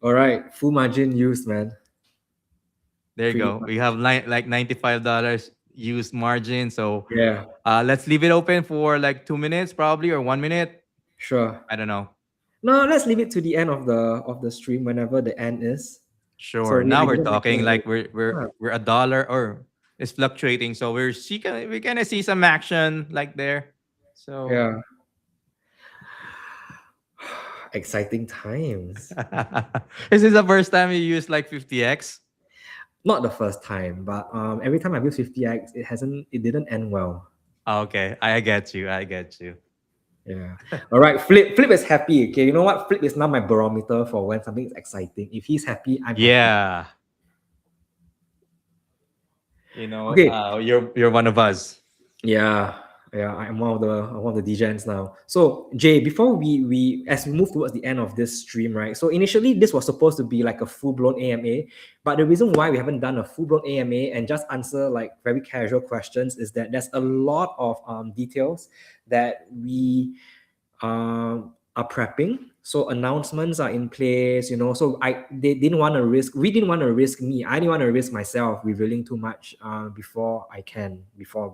A: All right, full margin used, man.
B: There you
A: Pretty
B: go.
A: much.
B: We have like $95 used margin. So
A: Yeah,
B: let's leave it open for like 2 minutes probably or 1 minute.
A: sure.
B: I don't know.
A: No, let's leave it to the end of the stream whenever the end is. So
B: Sure.
A: I
B: Now we're
A: didn't make
B: talking
A: it.
B: like we're a dollar or it's fluctuating. So we gonna see some action like there. So
A: Yeah. Exciting times.
B: is this the first time you use like 50x?
A: Not the first time, but every time I've used 50x, it didn't end well.
B: Okay, I get you. I get you.
A: Yeah. All right. Flip is happy. Okay. You know what? Flip is now my barometer for when something is exciting. If he's happy, I'm happy.
B: Yeah. You know,
A: Okay.
B: you're one of us.
A: Yeah. Yeah. I'm one of the DJs now. So Jay, before we as we move towards the end of this stream, right? So initially this was supposed to be like a full-blown AMA, but the reason why we haven't done a full-blown AMA and just answer like very casual questions is that there's a lot of details that we are prepping. So announcements are in place, So we didn't want to risk me. I didn't want to risk myself revealing too much before we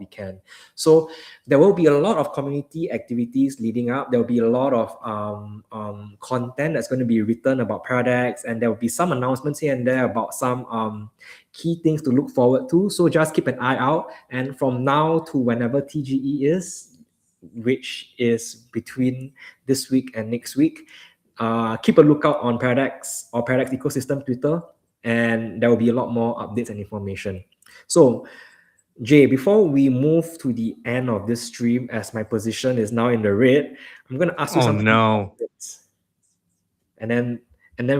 A: can. So there will be a lot of community activities leading up. There will be a lot of content that's going to be written about products, and there will be some announcements here and there about some key things to look forward to. So just keep an eye out. And from now to whenever TGE is, which is between this week and next week, keep a lookout on Paradox or Paradox Ecosystem Twitter, and there will be a lot more updates and information. So Jay, before we move to the end of this stream, as my position is now in the red, I'm going to ask you
B: Oh
A: some
B: no.
A: questions, and then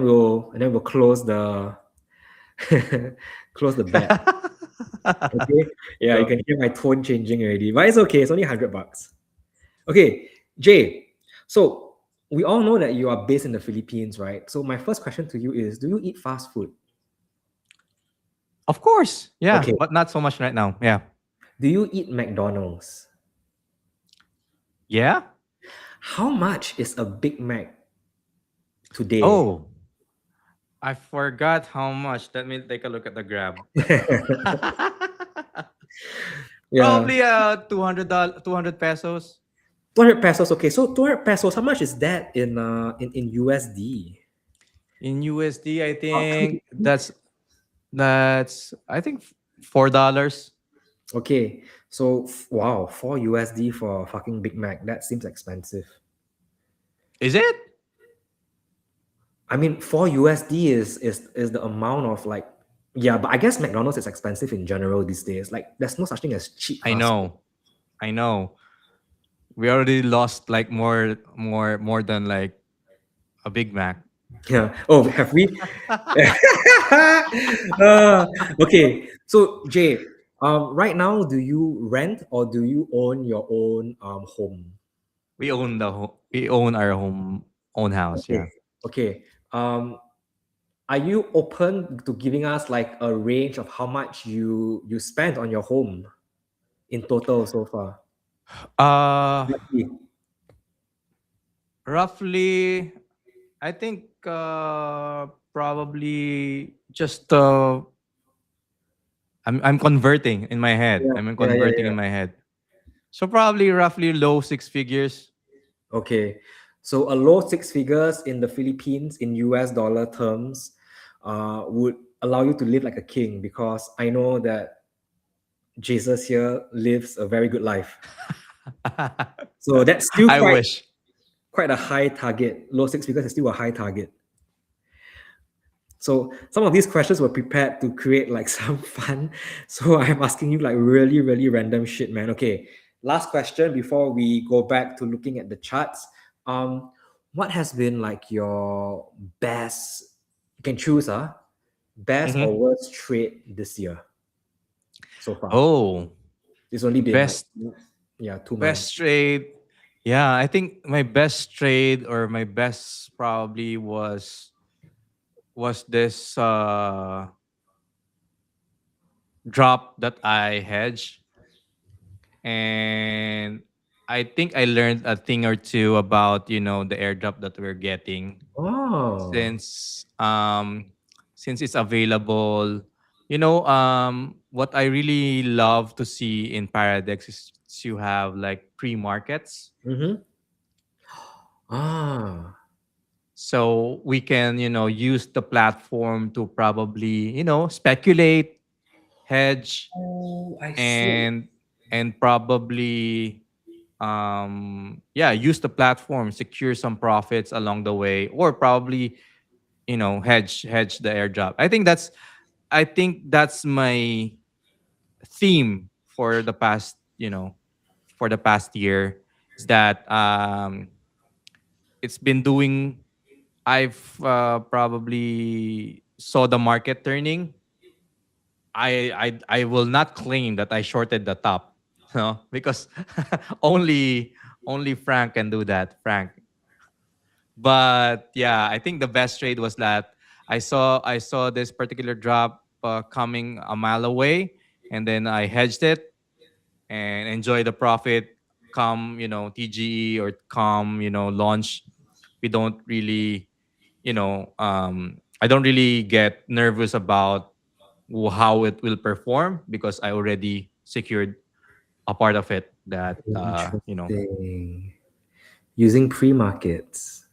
A: we'll close the close the bet. Okay, yeah, you can hear my tone changing already, but it's okay. It's only $100. Okay, Jay. So we all know that you are based in the Philippines, right? So my first question to you is: do you eat fast food?
B: Of course. Yeah,
A: Okay.
B: but not so much right now. Yeah.
A: Do you eat McDonald's?
B: Yeah?
A: How much is a Big Mac today?
B: Oh. I forgot how much. Let me take a look at the grab.
A: Yeah,
B: Probably 200 pesos.
A: 200 pesos. Okay, so 200 pesos. How much is that in USD?
B: In USD, I
A: Oh,
B: think that's I think $4.
A: okay, so wow, 4 USD for a fucking Big Mac. That seems expensive.
B: Is it?
A: I mean, 4 USD is the amount of like, yeah, but I guess McDonald's is expensive in general these days. Like, there's no such thing as cheap.
B: I
A: fast
B: know. I know. We already lost like more than like a Big Mac.
A: food. Yeah. Oh, have we? Okay. So Jay, right now, do you rent or do you own your own home?
B: We own our own house, yeah.
A: Okay. Okay. Are you open to giving us like a range of how much you spent on your home in total so far?
B: Uh
A: Roughly.
B: roughly I think probably just I'm converting in my head.
A: Yeah,
B: I'm
A: yeah, yeah,
B: converting
A: yeah.
B: in my head. So probably roughly low six figures.
A: Okay. So a low six figures in the Philippines in US dollar terms would allow you to live like a king, because I know that Jesus here lives a very good life. So that's still
B: I wish.
A: quite a high target. Low six figures is still a high target. So some of these questions were prepared to create like some fun. So I'm asking you like really, really random shit, man. Okay. last question before we go back to looking at the charts. Um, what has been like your best? You can choose, best or
B: Mhm.
A: worst trade this year so far.
B: Oh,
A: It's only been like,
B: best
A: yeah, 2 months.
B: best trade. Yeah, I think my best trade or my best probably was this drop that I hedged, and I think I learned a thing or two about the airdrop that we're getting
A: Oh.
B: since it's available. What I really love to see in Paradex is to have like pre-markets,
A: Mm-hmm. Ah.
B: so we can use the platform to probably speculate, hedge,
A: Oh, I see.
B: and probably yeah, use the platform, secure some profits along the way, or probably hedge the airdrop. I think that's my theme for the past year, is that it's been doing. I've probably saw the market turning. I will not claim that I shorted the top, because only Frank can do that, Frank. But yeah, I think the best trade was that I saw this particular drop coming a mile away, and then I hedged it and enjoy the profit. Come, TGE or come, launch. We don't really, I don't really get nervous about how it will perform, because I already secured a part of it. That
A: Interesting. Using pre-markets.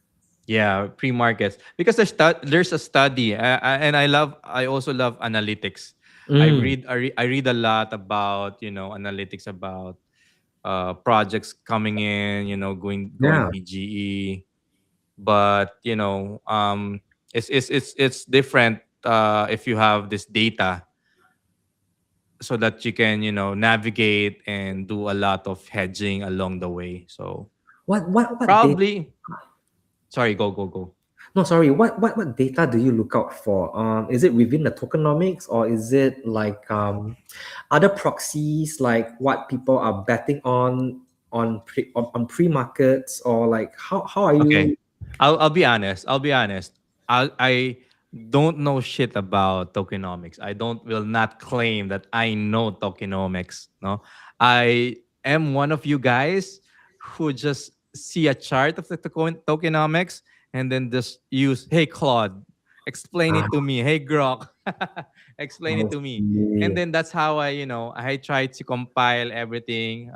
B: yeah, pre-markets, because there's a study, and I also love analytics.
A: Mm.
B: I read a lot about analytics about projects coming in, going
A: Yeah.
B: TGE. But it's different if you have this data, so that you can navigate and do a lot of hedging along the way. So
A: What data?
B: probably, sorry, go.
A: No, sorry. What data do you look out for? Is it within the tokenomics, or is it like other proxies, like what people are betting on pre-markets, or like how are
B: Okay.
A: you?
B: I'll be honest. I'll be honest. I don't know shit about tokenomics. I don't will not claim that I know tokenomics. No, I am one of you guys who just see a chart of the tokenomics, and then just use, hey Claude, explain
A: Ah,
B: it to me. Hey Grok, explain
A: I
B: it to me. And
A: see.
B: then that's how I try to compile everything.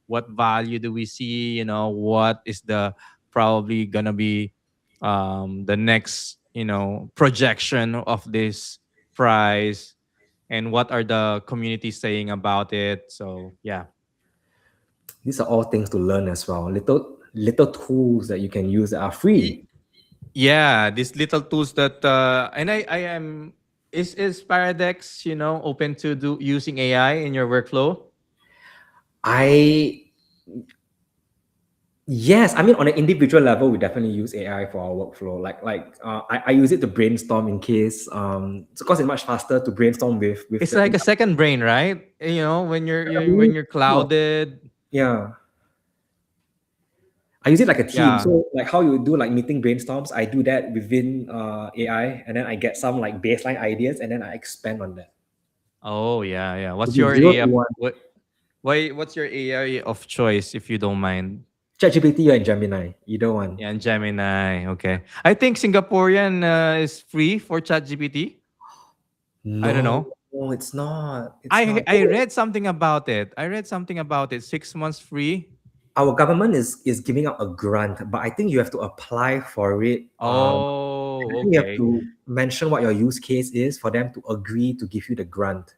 B: What value do we see? What is the probably gonna be the next projection of this prize, and what are the community saying about it. So yeah.
A: These are all things to learn as well. Little tools that you can use that are
B: Y-
A: free.
B: yeah, these little tools that and I am is Paradex open to do using AI in your workflow?
A: I Yes, I mean on an individual level, we definitely use AI for our workflow. I use it to brainstorm in case because it's much faster to brainstorm with
B: It's
A: the
B: like a second brain, right? When
A: mean,
B: you're clouded.
A: yeah. I use it like a team.
B: Yeah.
A: So like how you do like meeting brainstorms, I do that within AI, and then I get some like baseline ideas, and then I expand on that.
B: Oh yeah, yeah.
A: It
B: What's
A: is
B: your
A: 0 to
B: AI?
A: 1.
B: What's your AI of choice, if you don't mind?
A: ChatGPT and Gemini, either one.
B: Yeah, and Gemini. Okay. I think Singaporean is free for ChatGPT. I don't
A: No,
B: know.
A: it's not. It's
B: I
A: not.
B: I read something about it. I read something about it. 6 months free.
A: Our government is giving out a grant, but I think you have to apply for it. I
B: Oh,
A: think you have
B: okay.
A: to mention what your use case is for them to agree to give you the grant.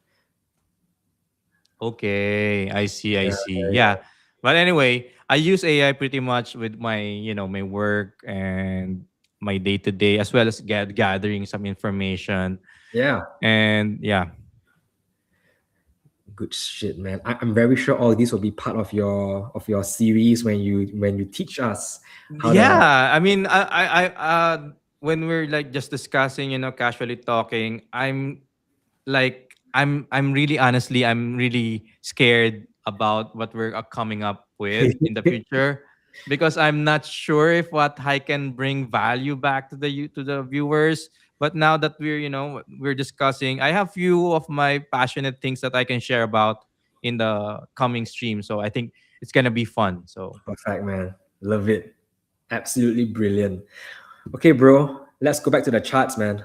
B: Okay. I see. I
A: Yeah,
B: see.
A: yeah,
B: Yeah. But anyway, I use AI pretty much with my work and my day to day, as well as gathering some information.
A: yeah.
B: And yeah.
A: Good shit, man. I'm very sure all these will be part of your series when you teach us how to.
B: Yeah, I mean, when we're like just discussing, casually talking, I'm really honestly, I'm really scared about what we're coming up with in the future because I'm not sure if what I can bring value back to to the viewers. But now that we're discussing, I have few of my passionate things that I can share about in the coming stream. So I think it's gonna be fun. So
A: Perfect, man. Love it. Absolutely brilliant. Okay, bro. Let's go back to the charts, man.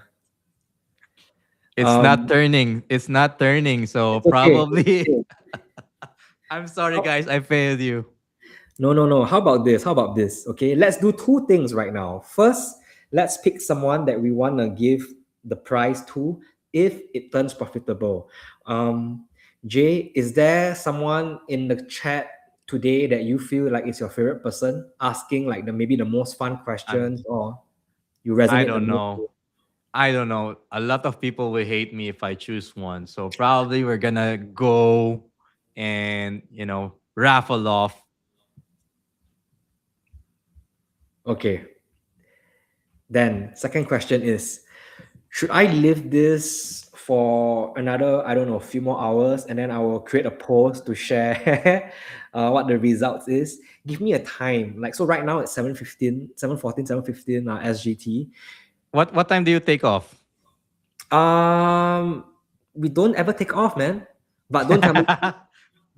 B: it's not
A: Um,
B: turning. It's not turning. So
A: it's okay. It's
B: probably
A: okay.
B: I'm sorry
A: How-
B: guys, I failed you.
A: No, no, no. How about this? How about this? Okay, let's do two things right now. First, let's pick someone that we want to give the prize to if it turns profitable. Jay, is there someone in the chat today that you feel like is your favorite person asking like the maybe the most fun questions
B: I'm
A: or you
B: I
A: resonate the
B: don't
A: most
B: know.
A: with?
B: I don't know. A lot of people will hate me if I choose one. So probably we're gonna go and raffle off.
A: Okay. Then second question is, should I leave this for another, I don't know, a few more hours and then I will create a post to share what the results is? Give me a time. Like, so right now it's 7:15, 7:14, 7:15 SGT.
B: What time do you take off?
A: Um, we don't ever take off, man. But don't tell me,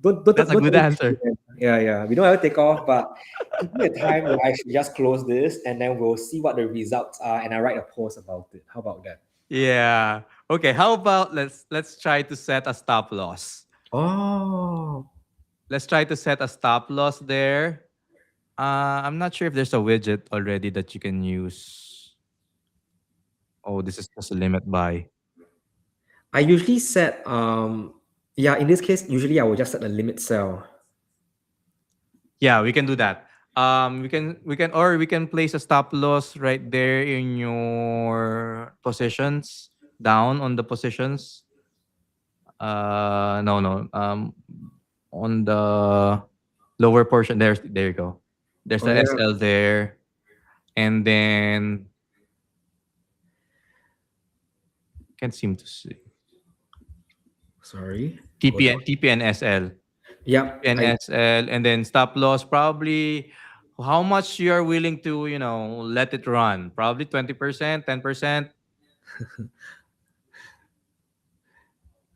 A: don't,
B: That's a
A: don't
B: good
A: tell me to shoot,
B: answer.
A: man. Yeah, yeah. We don't ever take off, but give me a time where I should just close this and then we'll see what the results are and I write a post about it. How about that?
B: Yeah. Okay. How about let's try to set a stop loss.
A: Oh,
B: Let's try to set a stop loss there. I'm not sure if there's a widget already that you can use. Oh, this is just a limit buy.
A: I usually set yeah, in this case, usually I will just set a limit sell.
B: Yeah, we can do that. We can place a stop loss right there in your positions, down on the positions. No, no. On the lower portion, there you go. There's
A: Oh
B: the
A: yeah.
B: SL there, and then can't seem to see
A: Sorry. Hold
B: TP
A: on.
B: TPN SL.
A: Yep. I
B: NSL, and then stop loss probably how much you're willing to let it run, probably 20%, 10%.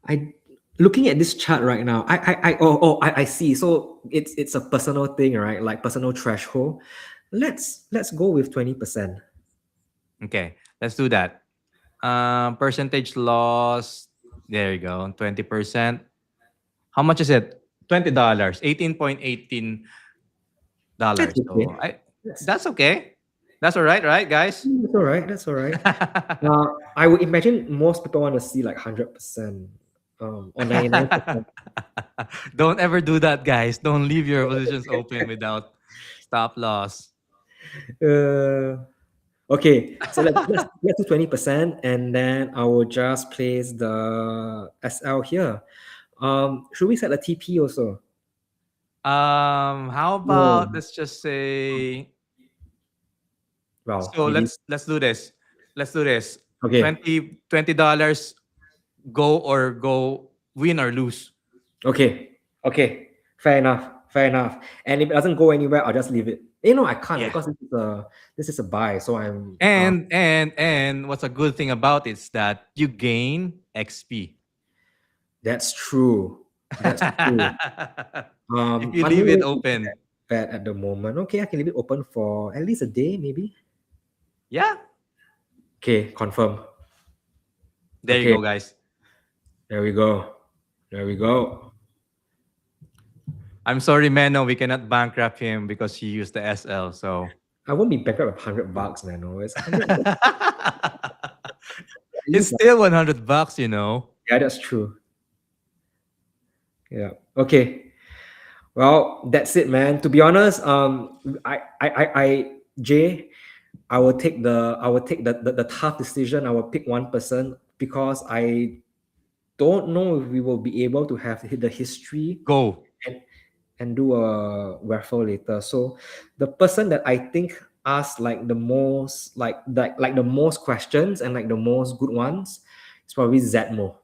A: I looking at this chart right now. I see. So it's a personal thing, right? Like personal threshold. Let's go with 20%.
B: Okay, let's do that. Percentage loss, there you go, 20%. How much is it? $20, $18.18.
A: That's okay.
B: So I
A: That's,
B: that's okay. That's all right, right, guys?
A: that's all right. That's all right. I would imagine most people want to see like 100%, or 99%.
B: Don't ever do that, guys. Don't leave your positions open without stop loss.
A: Uh, Okay, so let's do 20%, and then I will just place the SL here. Should we set a TP also?
B: How
A: No.
B: about let's just say
A: Well,
B: so
A: maybe.
B: let's do this. Let's do this.
A: Okay.
B: 20 $20 go or go, win or lose.
A: Okay. Okay. Fair enough. Fair enough. And if it doesn't go anywhere, I'll just leave it. You know, I can't
B: Yeah.
A: because this is a buy. So I'm
B: And what's a good thing about it is that you gain XP.
A: that's true. That's true.
B: If you
A: Money
B: leave it
A: rate is
B: open.
A: bad at the moment. Okay, I can leave it open for at least a day, maybe.
B: Yeah.
A: Okay, confirm.
B: There you
A: Okay,
B: go, guys.
A: there we go. There we go.
B: I'm sorry, Mano, we cannot bankrupt him because he used the SL. So
A: I won't be bankrupt with $100, man. No, it's 100 at
B: it's
A: least.
B: still $100.
A: Yeah, that's true. Yeah. Okay. Well, that's it, man. To be honest, Jay, I will take the tough decision. I will pick one person because I don't know if we will be able to have the history
B: Go.
A: and do a raffle later. So the person that I think asked like the most like the most questions and like the most good ones is probably Zedmo.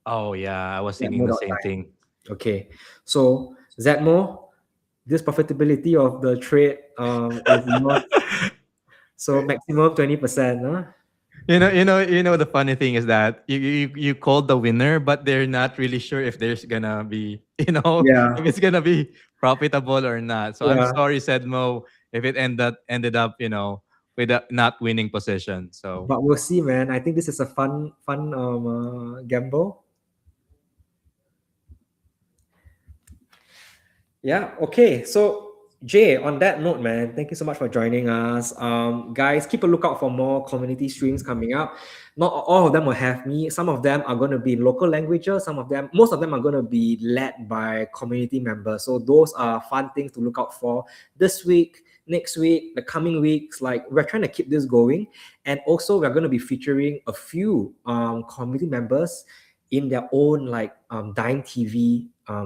B: Oh yeah, I was thinking the same
A: Zedmo.time.
B: thing.
A: Okay. So Zedmo, this profitability of the trade is yours. So maximum 20%, huh?
B: The funny thing is that you called the winner, but they're not really sure if there's gonna be,
A: Yeah.
B: if it's gonna be profitable or not. So I'm
A: Yeah.
B: sorry, Sedmo, if it ended up, with a not winning position. So
A: But we'll see, man. I think this is a fun gamble. Yeah. Okay. So Jay, on that note, man, thank you so much for joining us. Guys, keep a lookout for more community streams coming up. Not all of them will have me. Some of them are going to be in local languages. Most of them are going to be led by community members. So those are fun things to look out for this week, next week, the coming weeks. Like we're trying to keep this going, and also we're going to be featuring a few community members in their own like Dine TV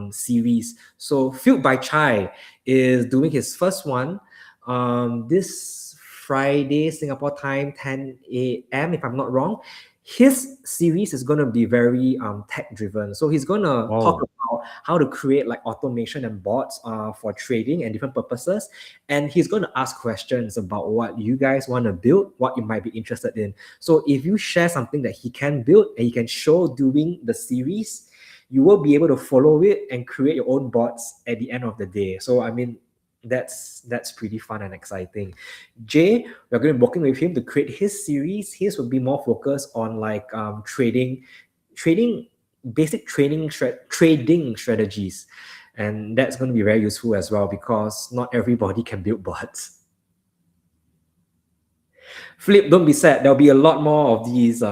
A: series. So Fueled by Chai is doing his first one this Friday, Singapore time, 10 a.m. if I'm not wrong. His series is going to be very tech driven. So he's going to talk
B: whoa.
A: about how to create like automation and bots for trading and different purposes. And he's going to ask questions about what you guys want to build, what you might be interested in. So if you share something that he can build and he can show during the series, you will be able to follow it and create your own bots at the end of the day. So I mean, that's pretty fun and exciting. Jay, we're going to be working with him to create his series. His will be more focused on like trading, basic trading strategies, and that's going to be very useful as well because not everybody can build bots. Flip, don't be sad. There'll be a lot more of these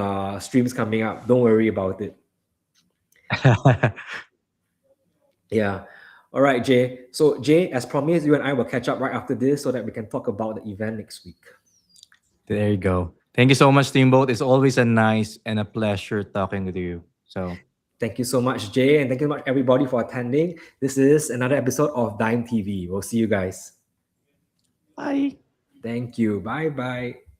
A: streams coming up. Don't worry about it. Yeah. All right, Jay. So, Jay, as promised, you and I will catch up right after this so that we can talk about the event next week.
B: There you go. Thank you so much, Steamboat. It's always a nice and a pleasure talking with you. So
A: Thank you so much, Jay, and thank you so much, everybody, for attending. This is another episode of Dime TV. We'll see you guys.
B: bye.
A: Thank you. Bye bye.